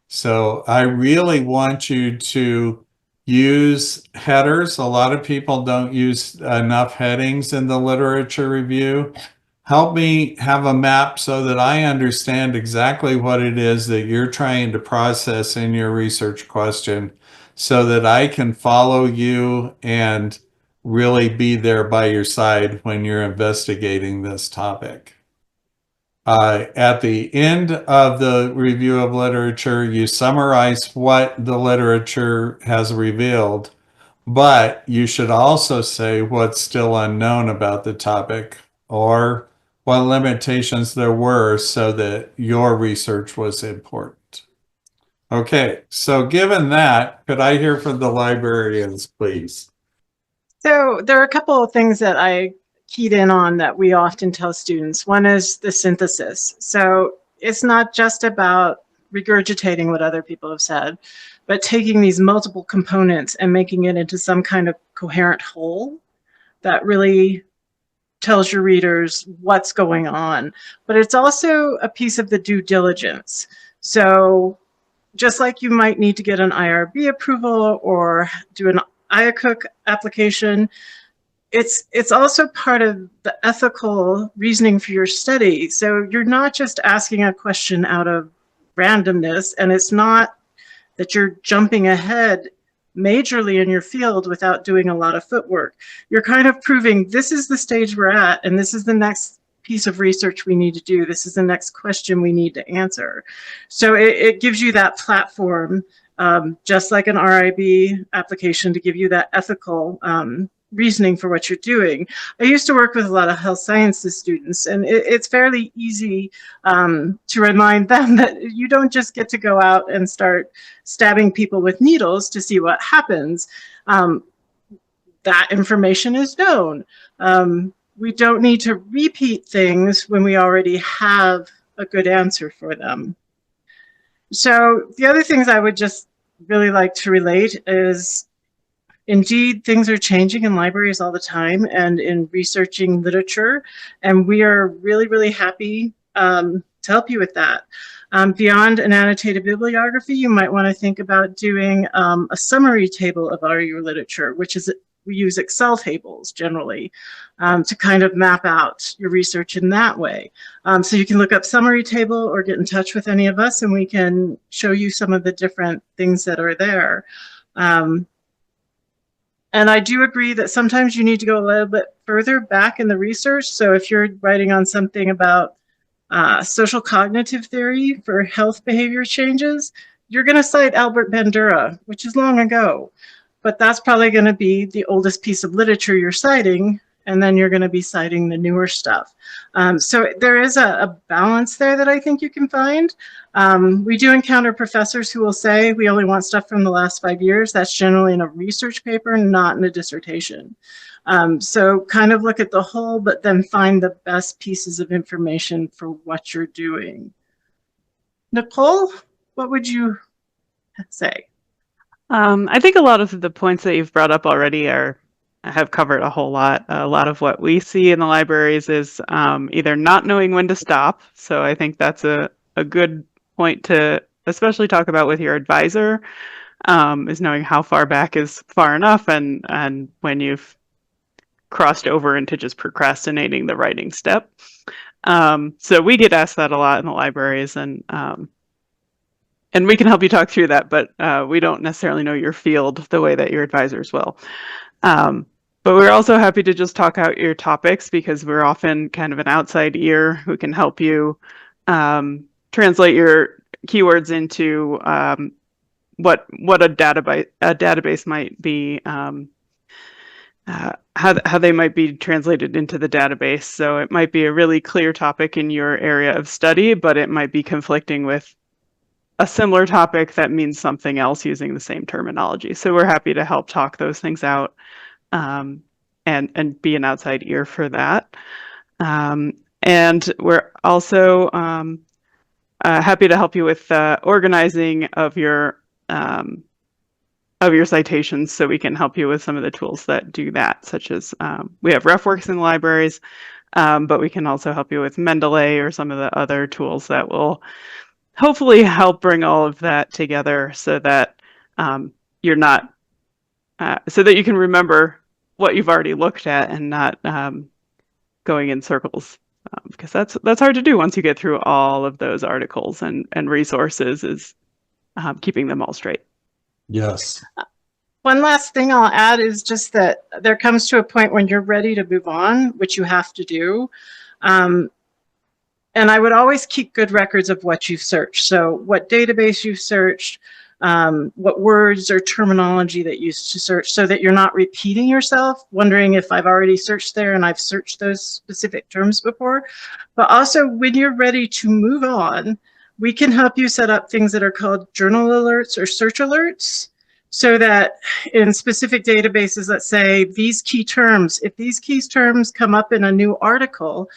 So I really want you to use headers. A lot of people don't use enough headings in the literature review. Help me have a map so that I understand exactly what it is that you're trying to process in your research question so that I can follow you and really be there by your side when you're investigating this topic. At the end of the review of literature, you summarize what the literature has revealed, but you should also say what's still unknown about the topic or what limitations there were so that your research was important. Okay, so given that, could I hear from the librarians, please? So there are a couple of things that I keyed in on that we often tell students. One is the synthesis. So it's not just about regurgitating what other people have said, but taking these multiple components and making it into some kind of coherent whole that really tells your readers what's going on. But it's also a piece of the due diligence. So just like you might need to get an IRB approval or do an IACUC application, it's also part of the ethical reasoning for your study. So you're not just asking a question out of randomness, and it's not that you're jumping ahead majorly in your field without doing a lot of footwork. You're kind of proving this is the stage we're at, and this is the next piece of research we need to do. This is the next question we need to answer. So it gives you that platform, just like an RIB application, to give you that ethical reasoning for what you're doing. I used to work with a lot of health sciences students, and it's fairly easy to remind them that you don't just get to go out and start stabbing people with needles to see what happens. That information is known. We don't need to repeat things when we already have a good answer for them. So the other things I would just really like to relate is, indeed, things are changing in libraries all the time and in researching literature, and we are really, really happy to help you with that. Beyond an annotated bibliography, you might want to think about doing a summary table of all your literature, which is, we use Excel tables generally to kind of map out your research in that way. So you can look up summary table or get in touch with any of us and we can show you some of the different things that are there. And I do agree that sometimes you need to go a little bit further back in the research. So if you're writing on something about social cognitive theory for health behavior changes, you're going to cite Albert Bandura, which is long ago. But that's probably going to be the oldest piece of literature you're citing, and then you're going to be citing the newer stuff. So there is a balance there that I think you can find. We do encounter professors who will say we only want stuff from the last 5 years. That's generally in a research paper, not in a dissertation. So kind of look at the whole, but then find the best pieces of information for what you're doing. Nicole, what would you say? I think a lot of the points that you've brought up already have covered a whole lot. A lot of what we see in the libraries is either not knowing when to stop. So I think that's a good point to especially talk about with your advisor, is knowing how far back is far enough and when you've crossed over into just procrastinating the writing step. So we get asked that a lot in the libraries, and we can help you talk through that, but we don't necessarily know your field the way that your advisors will. But we're also happy to just talk out your topics because we're often kind of an outside ear who can help you translate your keywords into what a database might be, how they might be translated into the database. So it might be a really clear topic in your area of study, but it might be conflicting with a similar topic that means something else using the same terminology. So we're happy to help talk those things out, and be an outside ear for that. And we're also happy to help you with organizing of your citations, so we can help you with some of the tools that do that, such as we have RefWorks in the libraries, but we can also help you with Mendeley or some of the other tools that will hopefully help bring all of that together, so that you're not so that you can remember what you've already looked at and not going in circles, because that's hard to do once you get through all of those articles and resources, is keeping them all straight. Yes. One last thing I'll add is just that there comes to a point when you're ready to move on, which you have to do. And I would always keep good records of what you've searched. So what database you've searched, what words or terminology that you used to search, so that you're not repeating yourself, wondering if I've already searched there and I've searched those specific terms before. But also, when you're ready to move on, we can help you set up things that are called journal alerts or search alerts, so that in specific databases, let's say these key terms, if these key terms come up in a new article,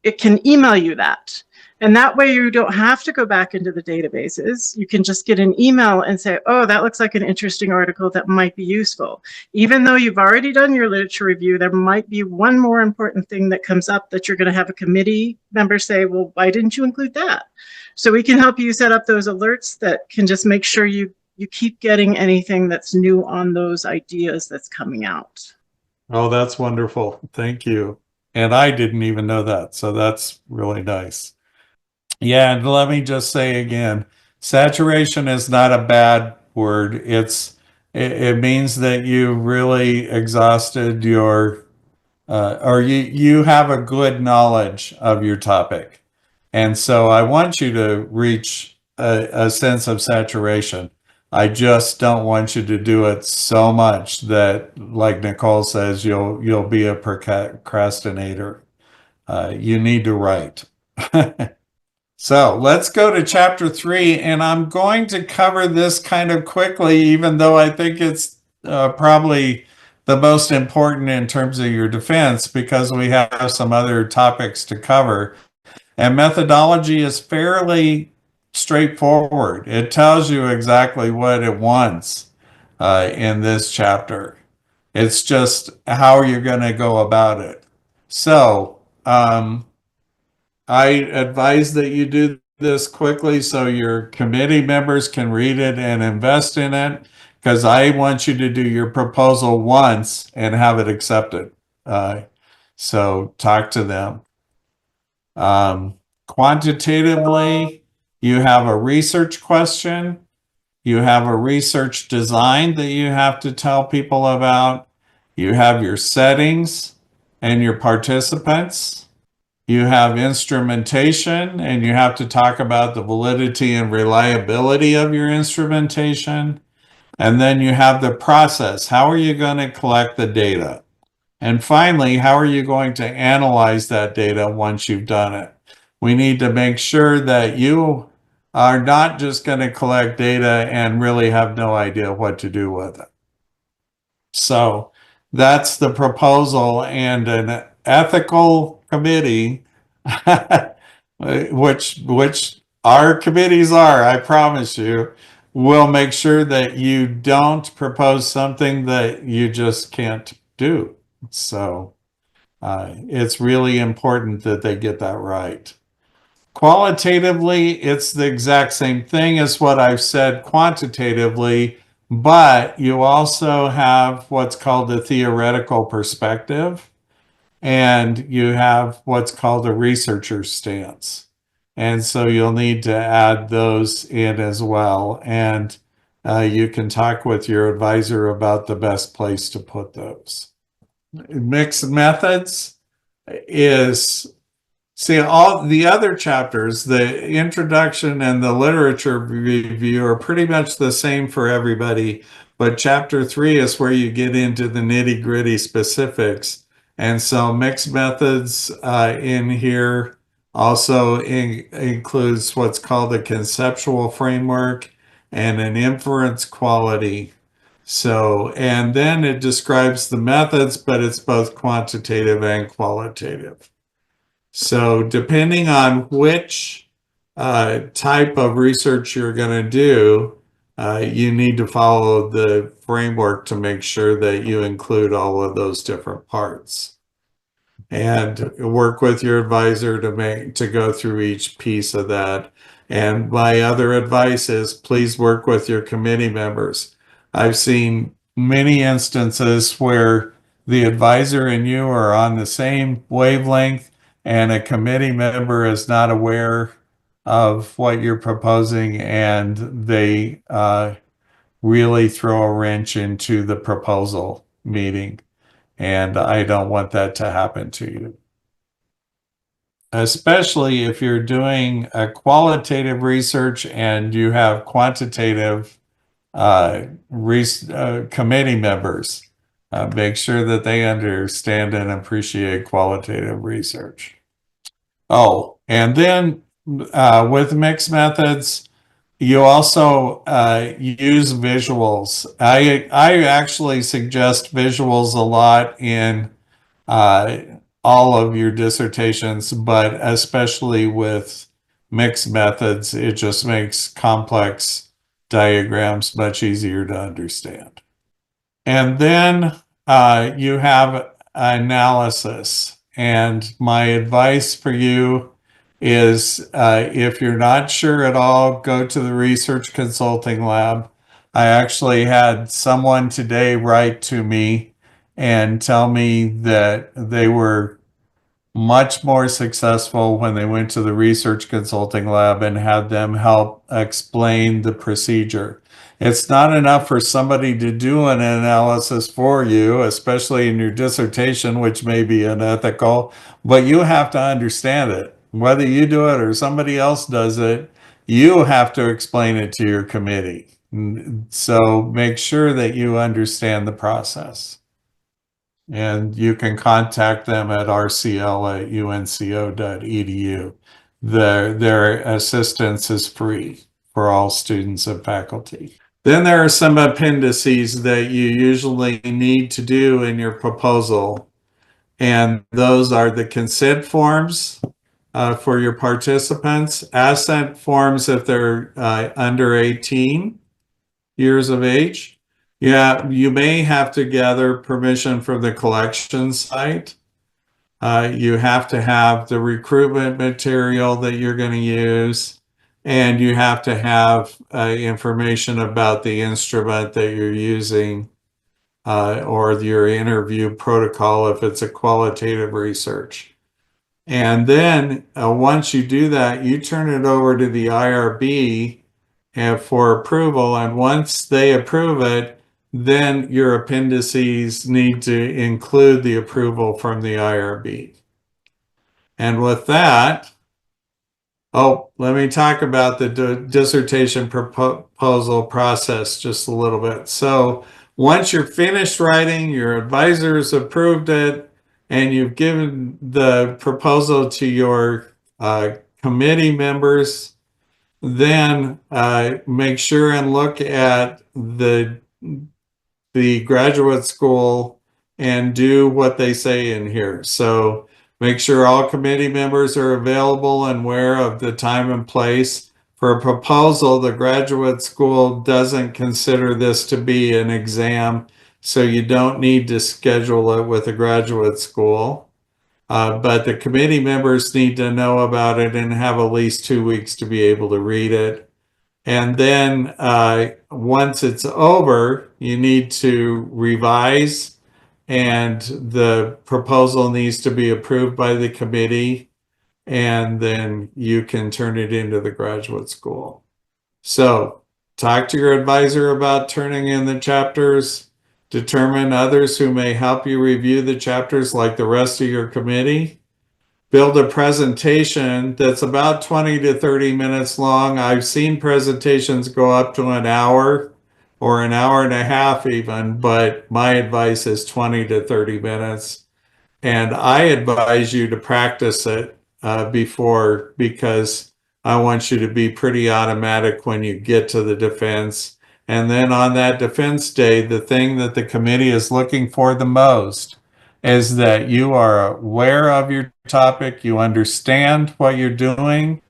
it can email you that. And that way you don't have to go back into the databases. You can just get an email and say, oh, that looks like an interesting article that might be useful. Even though you've already done your literature review, there might be one more important thing that comes up that you're going to have a committee member say, well, why didn't you include that? So we can help you set up those alerts that can just make sure you keep getting anything that's new on those ideas that's coming out. Oh, that's wonderful. Thank you. And I didn't even know that. So that's really nice. Yeah, and let me just say again, saturation is not a bad word. It means that you really exhausted your or you have a good knowledge of your topic. And so I want you to reach a sense of saturation. I just don't want you to do it so much that, like Nicole says, you'll be a procrastinator. You need to write. So let's go to chapter 3, and I'm going to cover this kind of quickly, even though I think it's probably the most important in terms of your defense, because we have some other topics to cover. And methodology is fairly straightforward. It tells you exactly what it wants in this chapter. It's just how you're going to go about it. So I advise that you do this quickly so your committee members can read it and invest in it, because I want you to do your proposal once and have it accepted. So talk to them. Quantitatively, you have a research question. You have a research design that you have to tell people about. You have your settings and your participants. You have instrumentation, and you have to talk about the validity and reliability of your instrumentation. And then you have the process. How are you going to collect the data? And finally, how are you going to analyze that data once you've done it? We need to make sure that you are not just going to collect data and really have no idea what to do with it. So that's the proposal, and an ethical committee, which our committees are, I promise you, will make sure that you don't propose something that you just can't do. So it's really important that they get that right. Qualitatively, it's the exact same thing as what I've said quantitatively, but you also have what's called a theoretical perspective, and you have what's called a researcher's stance. And so you'll need to add those in as well. And you can talk with your advisor about the best place to put those. Mixed methods is, see, all the other chapters, the introduction and the literature review are pretty much the same for everybody, but chapter 3 is where you get into the nitty-gritty specifics. And so mixed methods in here Also includes what's called a conceptual framework and an inference quality. So, and then it describes the methods, but it's both quantitative and qualitative. So depending on which type of research you're going to do, you need to follow the framework to make sure that you include all of those different parts. And work with your advisor to go through each piece of that. And my other advice is please work with your committee members. I've seen many instances where the advisor and you are on the same wavelength and a committee member is not aware of what you're proposing, and they really throw a wrench into the proposal meeting. And I don't want that to happen to you. Especially if you're doing a qualitative research and you have quantitative committee members. Make sure that they understand and appreciate qualitative research. Oh, and then with mixed methods, you also use visuals. I actually suggest visuals a lot in all of your dissertations, but especially with mixed methods, it just makes complex diagrams much easier to understand. And then you have analysis. And my advice for you is if you're not sure at all, go to the research consulting lab. I actually had someone today write to me and tell me that they were much more successful when they went to the research consulting lab and had them help explain the procedure. It's not enough for somebody to do an analysis for you, especially in your dissertation, which may be unethical, but you have to understand it. Whether you do it or somebody else does it, you have to explain it to your committee. So make sure that you understand the process. And you can contact them at rcl@unco.edu. Their assistance is free for all students and faculty. Then there are some appendices that you usually need to do in your proposal. And those are the consent forms for your participants, assent forms if they're under 18 years of age. Yeah, you may have to gather permission from the collection site. You have to have the recruitment material that you're going to use, and you have to have information about the instrument that you're using or your interview protocol if it's a qualitative research. And then once you do that, you turn it over to the IRB for approval. And once they approve it, then your appendices need to include the approval from the IRB. And with that, let me talk about the dissertation proposal process just a little bit. So once you're finished writing, your advisors approved it, and you've given the proposal to your committee members, then make sure and look at the graduate school and do what they say in here. So make sure all committee members are available and aware of the time and place. For a proposal, the graduate school doesn't consider this to be an exam, so you don't need to schedule it with a graduate school. But the committee members need to know about it and have at least 2 weeks to be able to read it. And then once it's over, you need to revise, and the proposal needs to be approved by the committee, and then you can turn it into the graduate school. So talk to your advisor about turning in the chapters, determine others who may help you review the chapters like the rest of your committee. Build a presentation that's about 20 to 30 minutes long. I've seen presentations go up to an hour or an hour and a half even, but my advice is 20 to 30 minutes. And I advise you to practice it before, because I want you to be pretty automatic when you get to the defense. And then on that defense day, the thing that the committee is looking for the most is that you are aware of your topic, you understand what you're doing,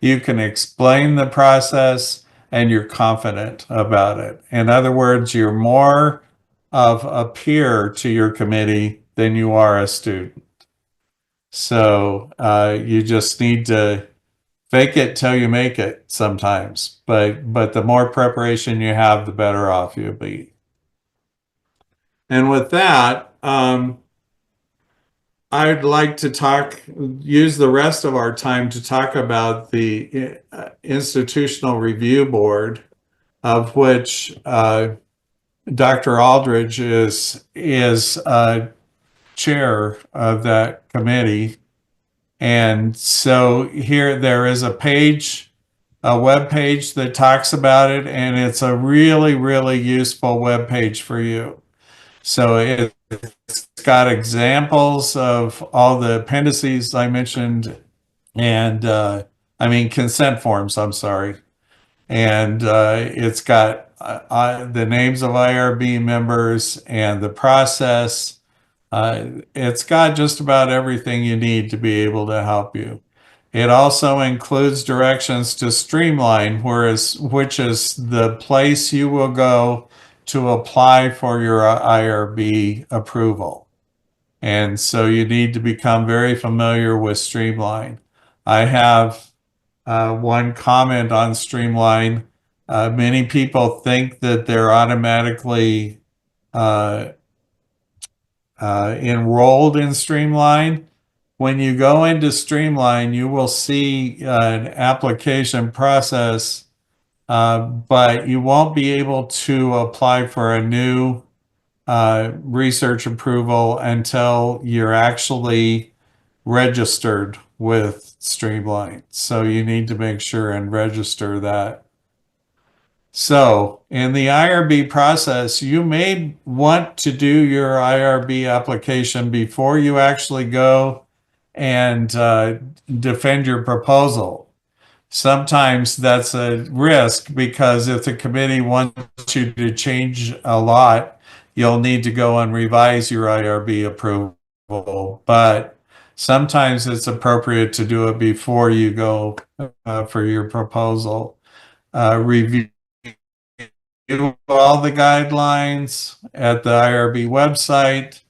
you can explain the process, and you're confident about it. In other words, you're more of a peer to your committee than you are a student. So you just need to fake it till you make it sometimes. But the more preparation you have, the better off you'll be. And with that, I'd like to use the rest of our time to talk about the Institutional Review Board, of which Dr. Aldridge is chair of that committee. And so here there is a web page that talks about it, and it's a really, really useful web page for you. So it's got examples of all the appendices I mentioned, and consent forms, I'm sorry. And it's got the names of IRB members and the process. It's got just about everything you need to be able to help you. It also includes directions to Streamline, which is the place you will go to apply for your IRB approval. And so you need to become very familiar with Streamline. I have one comment on Streamline. Many people think that they're automatically enrolled in Streamline. When you go into Streamline, you will see an application process, but you won't be able to apply for a new research approval until you're actually registered with Streamline. So you need to make sure and register that. So in the IRB process, you may want to do your IRB application before you actually go and defend your proposal. Sometimes that's a risk, because if the committee wants you to change a lot, you'll need to go and revise your IRB approval. But sometimes it's appropriate to do it before you go for your proposal. Review all the guidelines at the IRB website,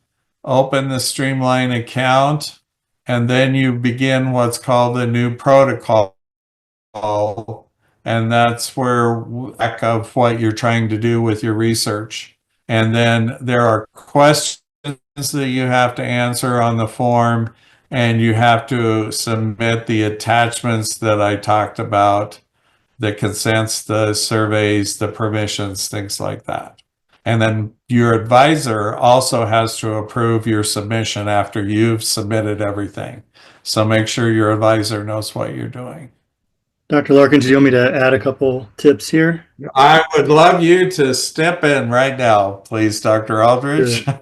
open the Streamline account, and then you begin what's called a new protocol. And that's where of what you're trying to do with your research. And then there are questions that you have to answer on the form, and you have to submit the attachments that I talked about, the consents, the surveys, the permissions, things like that. And then your advisor also has to approve your submission after you've submitted everything. So make sure your advisor knows what you're doing. Dr. Larkins, do you want me to add a couple tips here? I would love you to step in right now, please, Dr. Aldridge. Sure.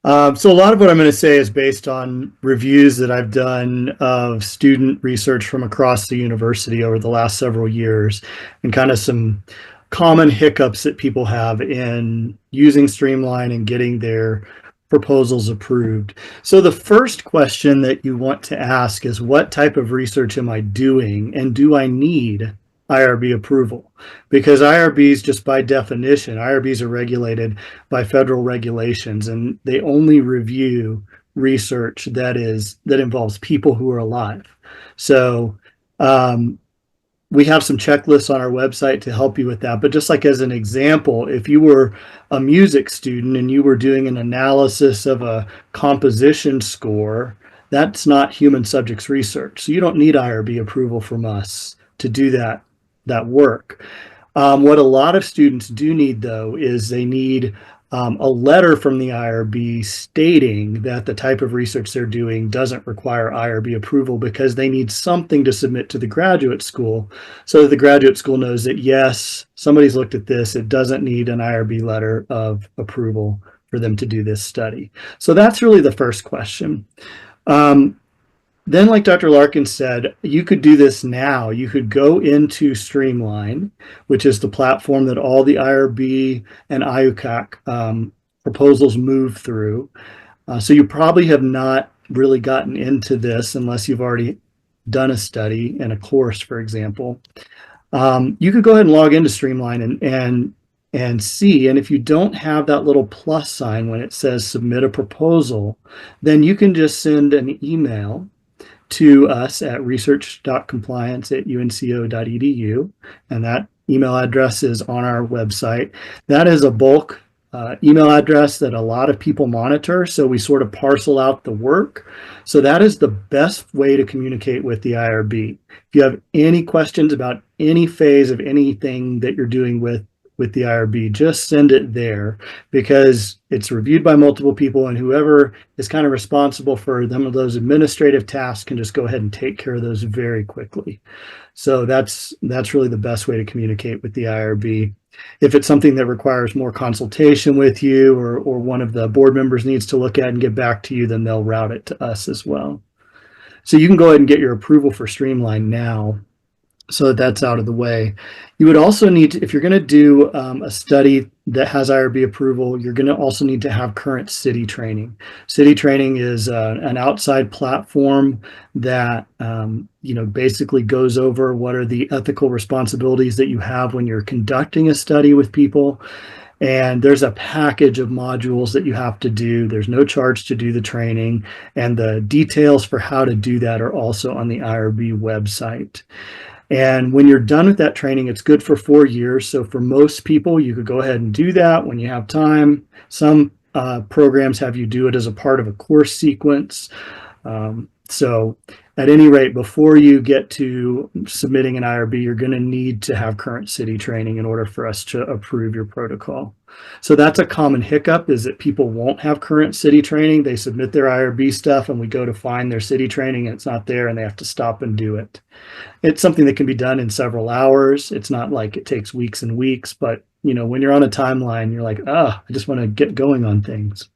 So a lot of what I'm going to say is based on reviews that I've done of student research from across the university over the last several years, and kind of some common hiccups that people have in using Streamline and getting their proposals approved. So the first question that you want to ask is, what type of research am I doing, and do I need IRB approval? Because IRBs, just by definition, IRBs are regulated by federal regulations, and they only review research that involves people who are alive. So we have some checklists on our website to help you with that. But just like as an example, if you were a music student and you were doing an analysis of a composition score, that's not human subjects research. So you don't need IRB approval from us to do that work. What a lot of students do need, though, is they need a letter from the IRB stating that the type of research they're doing doesn't require IRB approval, because they need something to submit to the graduate school so that the graduate school knows that, yes, somebody's looked at this. It doesn't need an IRB letter of approval for them to do this study. So that's really the first question. then, like Dr. Larkins said, you could do this now. You could go into Streamline, which is the platform that all the IRB and IUCAC proposals move through. So you probably have not really gotten into this unless you've already done a study in a course, for example. You could go ahead and log into Streamline and see. And if you don't have that little plus sign when it says submit a proposal, then you can just send an email to us at research.compliance@unco.edu, and that email address is on our website. That is a bulk email address that a lot of people monitor, so we sort of parcel out the work. So that is the best way to communicate with the IRB. If you have any questions about any phase of anything that you're doing with the IRB, just send it there, because it's reviewed by multiple people, and whoever is kind of responsible for them of those administrative tasks can just go ahead and take care of those very quickly. So that's really the best way to communicate with the IRB. If it's something that requires more consultation with you, or one of the board members needs to look at and get back to you, then they'll route it to us as well. So you can go ahead and get your approval for Streamline now, so that's out of the way. You would also need to, if you're going to do a study that has IRB approval, you're going to also need to have current city training. City training is an outside platform that basically goes over what are the ethical responsibilities that you have when you're conducting a study with people. And there's a package of modules that you have to do. There's no charge to do the training, and the details for how to do that are also on the IRB website. And when you're done with that training, it's good for 4 years. So for most people, you could go ahead and do that when you have time. Some programs have you do it as a part of a course sequence. So at any rate, before you get to submitting an IRB, you're going to need to have current city training in order for us to approve your protocol. So that's a common hiccup, is that people won't have current city training. They submit their IRB stuff and we go to find their city training and it's not there, and they have to stop and do it. It's something that can be done in several hours. It's not like it takes weeks and weeks, but when you're on a timeline, you're like, I just want to get going on things.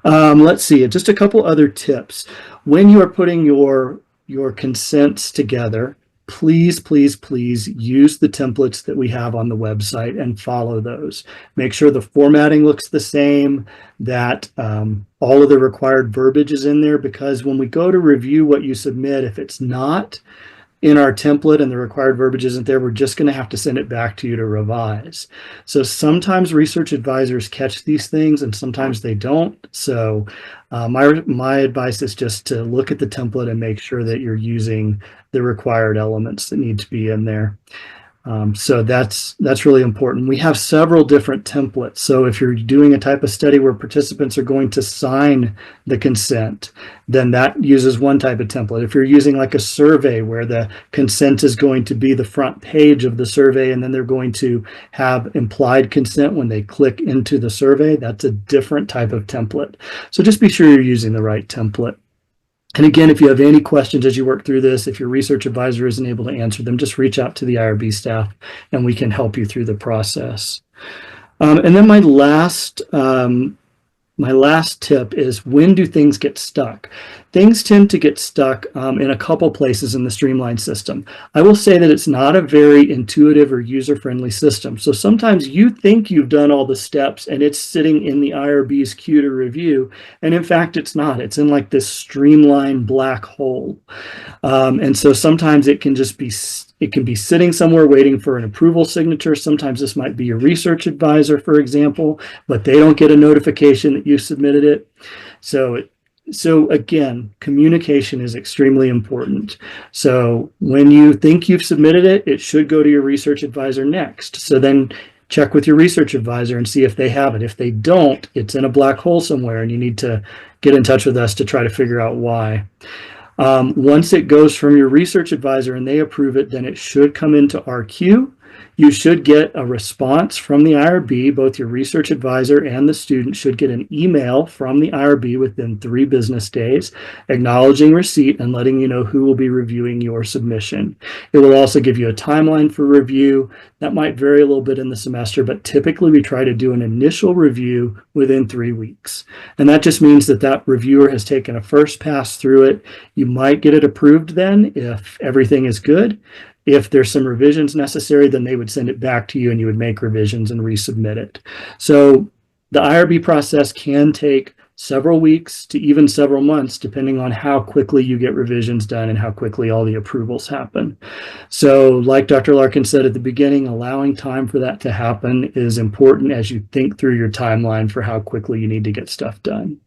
Let's see, just a couple other tips. When you are putting your consents together, please use the templates that we have on the website and follow those. Make sure the formatting looks the same, that all of the required verbiage is in there, because when we go to review what you submit, if it's not in our template and the required verbiage isn't there, we're just going to have to send it back to you to revise. So sometimes research advisors catch these things and sometimes they don't. So my advice is just to look at the template and make sure that you're using the required elements that need to be in there. So that's really important. We have several different templates. So if you're doing a type of study where participants are going to sign the consent, then that uses one type of template. If you're using like a survey where the consent is going to be the front page of the survey, and then they're going to have implied consent when they click into the survey, that's a different type of template. So just be sure you're using the right template. And again, if you have any questions as you work through this, if your research advisor isn't able to answer them, just reach out to the IRB staff and we can help you through the process. And then my last tip is, when do things get stuck? Things tend to get stuck in a couple places in the Streamline system. I will say that it's not a very intuitive or user-friendly system. So sometimes you think you've done all the steps and it's sitting in the IRB's queue to review. And in fact, it's not. It's in like this Streamline black hole. And so sometimes it can just be sitting somewhere waiting for an approval signature. Sometimes this might be your research advisor, for example, but they don't get a notification that you submitted it. So again, communication is extremely important. So when you think you've submitted it, it should go to your research advisor next. So then check with your research advisor and see if they have it. If they don't, it's in a black hole somewhere and you need to get in touch with us to try to figure out why. Once it goes from your research advisor and they approve it, then it should come into our queue. You should get a response from the IRB. Both your research advisor and the student should get an email from the IRB within 3 business days, acknowledging receipt and letting you know who will be reviewing your submission. It will also give you a timeline for review. That might vary a little bit in the semester, but typically we try to do an initial review within 3 weeks. And that just means that that reviewer has taken a first pass through it. You might get it approved then if everything is good. If there's some revisions necessary, then they would send it back to you and you would make revisions and resubmit it. So the IRB process can take several weeks to even several months, depending on how quickly you get revisions done and how quickly all the approvals happen. So like Dr. Larkins said at the beginning, allowing time for that to happen is important as you think through your timeline for how quickly you need to get stuff done.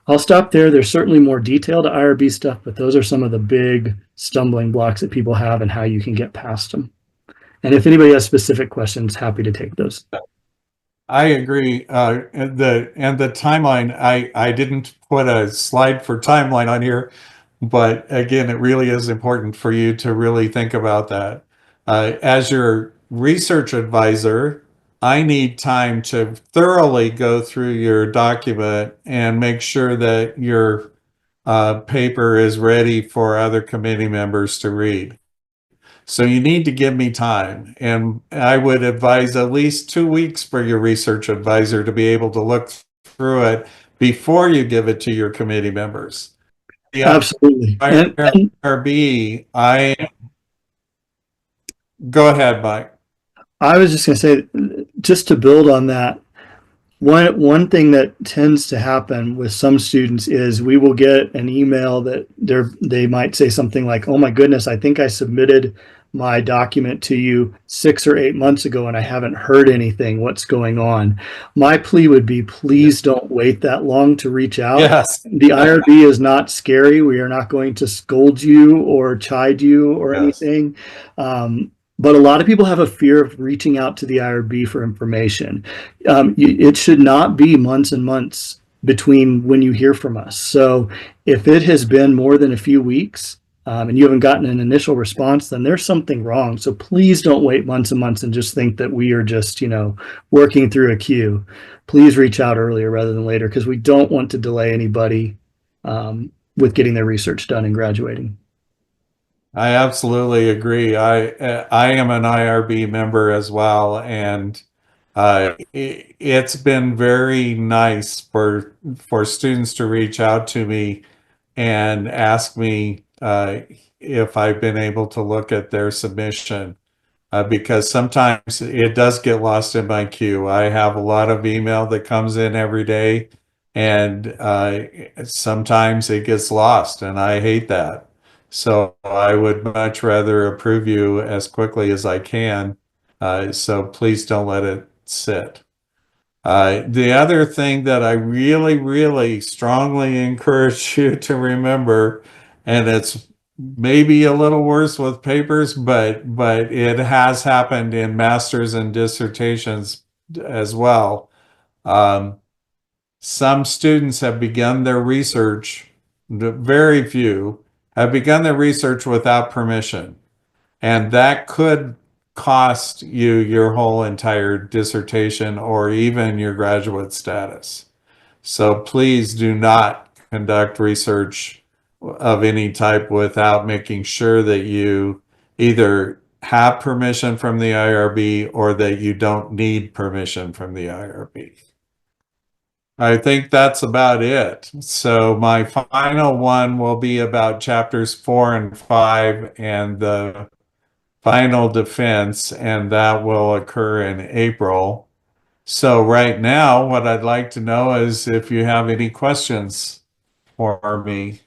I'll stop there. There's certainly more detailed IRB stuff, but those are some of the big stumbling blocks that people have and how you can get past them. And if anybody has specific questions, happy to take those. I agree. And the timeline, I didn't put a slide for timeline on here, but again, it really is important for you to really think about that. As your research advisor, I need time to thoroughly go through your document and make sure that your paper is ready for other committee members to read. So you need to give me time. And I would advise at least 2 weeks for your research advisor to be able to look through it before you give it to your committee members. Absolutely. IRB, go ahead, Mike. I was just going to say, just to build on that, one thing that tends to happen with some students is we will get an email that they might say something like, "Oh my goodness, I think I submitted my document to you 6 or 8 months ago and I haven't heard anything. What's going on?" My plea would be, please don't wait that long to reach out. Yes. The IRB is not scary. We are not going to scold you or chide you or anything. But a lot of people have a fear of reaching out to the IRB for information. It should not be months and months between when you hear from us. So if it has been more than a few weeks and you haven't gotten an initial response, then there's something wrong. So please don't wait months and months and just think that we are just, working through a queue. Please reach out earlier rather than later, because we don't want to delay anybody with getting their research done and graduating. I absolutely agree. I am an IRB member as well, and it's been very nice for students to reach out to me and ask me if I've been able to look at their submission, because sometimes it does get lost in my queue. I have a lot of email that comes in every day, and sometimes it gets lost, and I hate that. So I would much rather approve you as quickly as I can. So please don't let it sit. The other thing that I really, really strongly encourage you to remember, and it's maybe a little worse with papers, but it has happened in masters and dissertations as well. Some students have begun their research, very few, have begun their research without permission, and that could cost you your whole entire dissertation or even your graduate status. So please do not conduct research of any type without making sure that you either have permission from the IRB or that you don't need permission from the IRB. I think that's about it. So my final one will be about chapters 4 and 5 and the final defense, and that will occur in April. So right now, what I'd like to know is if you have any questions for me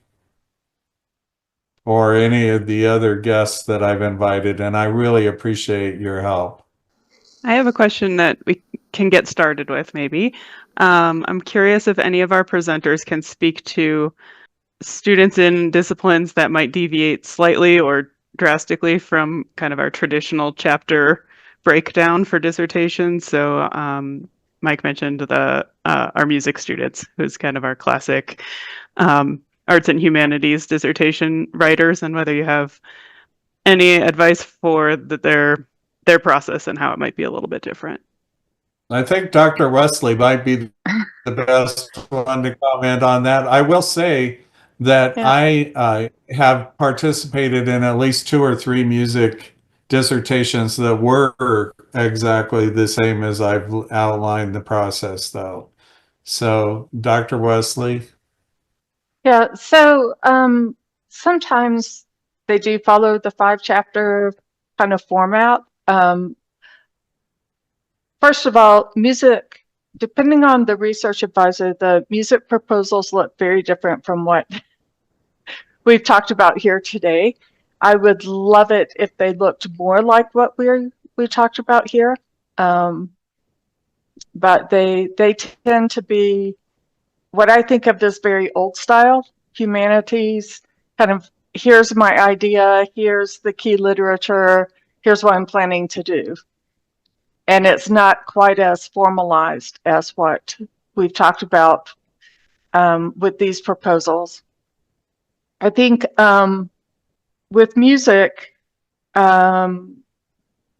or any of the other guests that I've invited, and I really appreciate your help. I have a question that we can get started with, maybe. I'm curious if any of our presenters can speak to students in disciplines that might deviate slightly or drastically from kind of our traditional chapter breakdown for dissertations. So Mike mentioned our music students, who's kind of our classic arts and humanities dissertation writers, and whether you have any advice for their their process and how it might be a little bit different. I think Dr. Wesley might be the best one to comment on that. I will say that I have participated in at least 2 or 3 music dissertations that were exactly the same as I've outlined the process, though. So, Dr. Wesley? Yeah, so sometimes they do follow the 5-chapter kind of format. First of all, music, depending on the research advisor, the music proposals look very different from what we've talked about here today. I would love it if they looked more like what we talked about here. But they tend to be what I think of as very old style, humanities, kind of, here's my idea, here's the key literature, here's what I'm planning to do. And it's not quite as formalized as what we've talked about with these proposals. I think with music,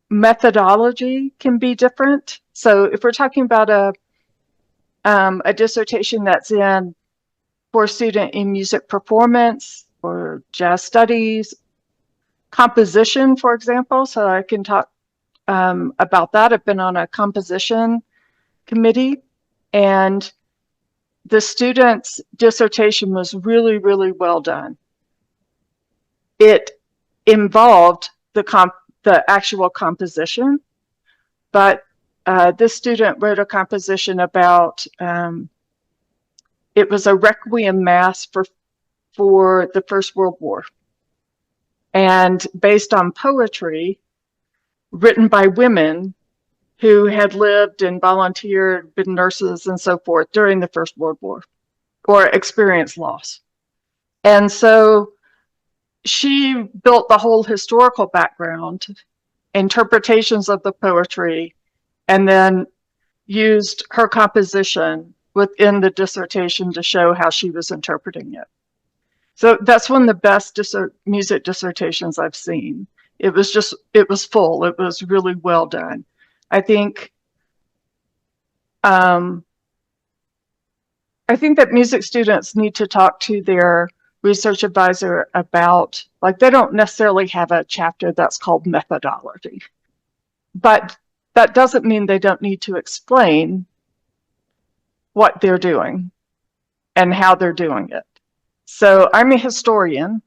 methodology can be different. So if we're talking about a dissertation that's in for a student in music performance or jazz studies, composition, for example, so I can talk about that. I've been on a composition committee, and the student's dissertation was really, really well done. It involved the actual composition, but this student wrote a composition about, it was a requiem mass for the First World War, and based on poetry written by women who had lived and volunteered, been nurses and so forth during the First World War or experienced loss. And so she built the whole historical background, interpretations of the poetry, and then used her composition within the dissertation to show how she was interpreting it. So that's one of the best music dissertations I've seen. It was full. It was really well done. I think that music students need to talk to their research advisor about, like, they don't necessarily have a chapter that's called methodology, but that doesn't mean they don't need to explain what they're doing and how they're doing it. So I'm a historian.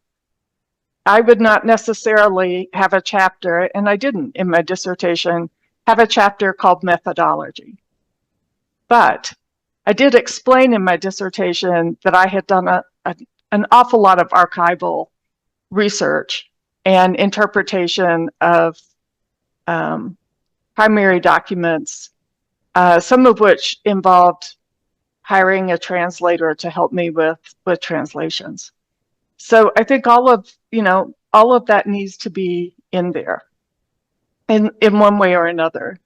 I would not necessarily have a chapter, and I didn't in my dissertation, have a chapter called methodology. But I did explain in my dissertation that I had done an awful lot of archival research and interpretation of primary documents, some of which involved hiring a translator to help me with translations. So I think all of that needs to be in there in one way or another.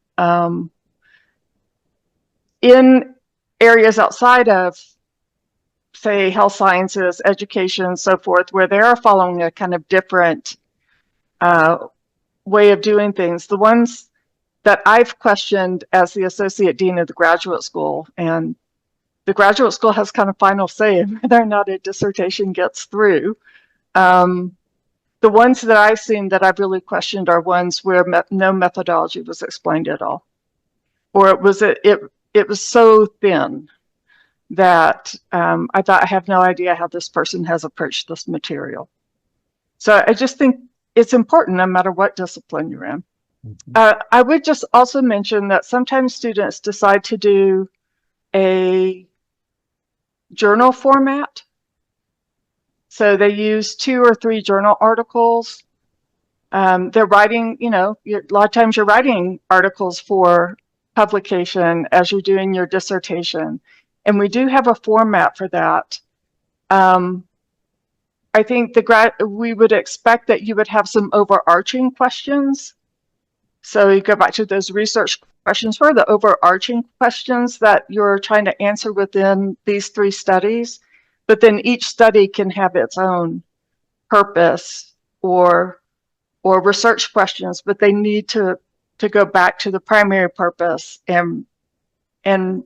In areas outside of, say, health sciences, education, and so forth, where they are following a kind of different way of doing things, the ones that I've questioned as the associate dean of the graduate school, and the graduate school has kind of final say in whether or not a dissertation gets through. The ones that I've seen that I've really questioned are ones where no methodology was explained at all, or it was so thin that I thought, I have no idea how this person has approached this material. So I just think it's important no matter what discipline you're in. I would just also mention that sometimes students decide to do a journal format. So they use 2 or 3 journal articles. They're writing, a lot of times you're writing articles for publication as you're doing your dissertation. And we do have a format for that. I think we would expect that you would have some overarching questions. So you go back to those research questions. What are the overarching questions that you're trying to answer within these 3 studies? But then each study can have its own purpose or research questions, but they need to to go back to the primary purpose and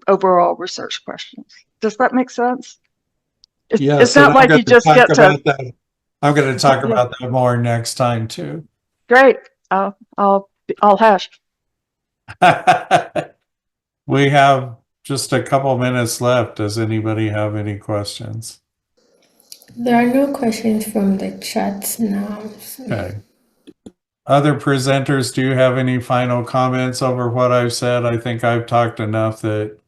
overall research questions. Does that make sense? It's not like you just get to. I'm going to talk about that more next time too. Great. I'll hash. We have just a couple minutes left. Does anybody have any questions? There are no questions from the chat now. Okay. Other presenters, do you have any final comments over what I've said? I think I've talked enough that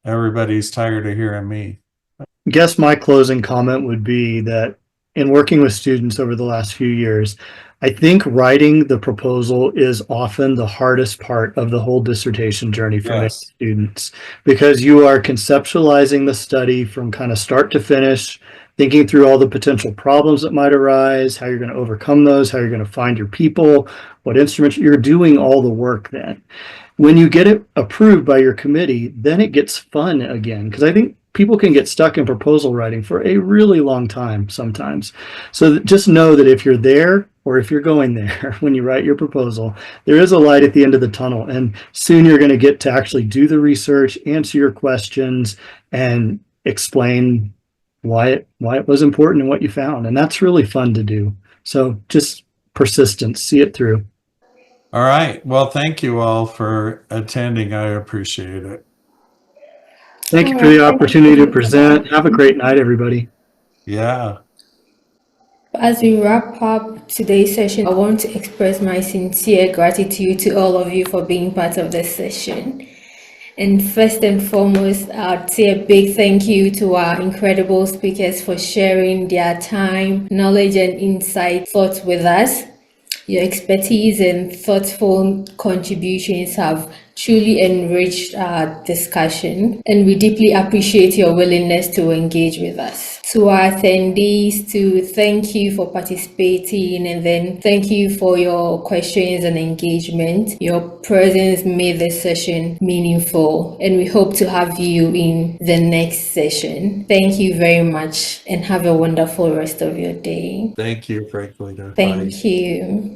everybody's tired of hearing me. I guess my closing comment would be that in working with students over the last few years, I think writing the proposal is often the hardest part of the whole dissertation journey for many students, because you are conceptualizing the study from kind of start to finish, thinking through all the potential problems that might arise, how you're going to overcome those, how you're going to find your people, what instruments. You're doing all the work then. When you get it approved by your committee, then it gets fun again, because I think people can get stuck in proposal writing for a really long time sometimes. So just know that if you're there or if you're going there when you write your proposal, there is a light at the end of the tunnel, and soon you're going to get to actually do the research, answer your questions, and explain why it was important and what you found. And that's really fun to do. So just persistence, see it through. All right. Well, thank you all for attending. I appreciate it. Thank you for the opportunity to present. Have a great night, everybody. Yeah. As we wrap up today's session, I want to express my sincere gratitude to all of you for being part of this session. And first and foremost, I'd say a big thank you to our incredible speakers for sharing their time, knowledge, and insight thoughts with us. Your expertise and thoughtful contributions have truly enriched our discussion, and we deeply appreciate your willingness to engage with us. To our attendees, to thank you for participating, and then thank you for your questions and engagement. Your presence made this session meaningful, and we hope to have you in the next session. Thank you very much, and have a wonderful rest of your day. Thank you, Franklina. Thank you.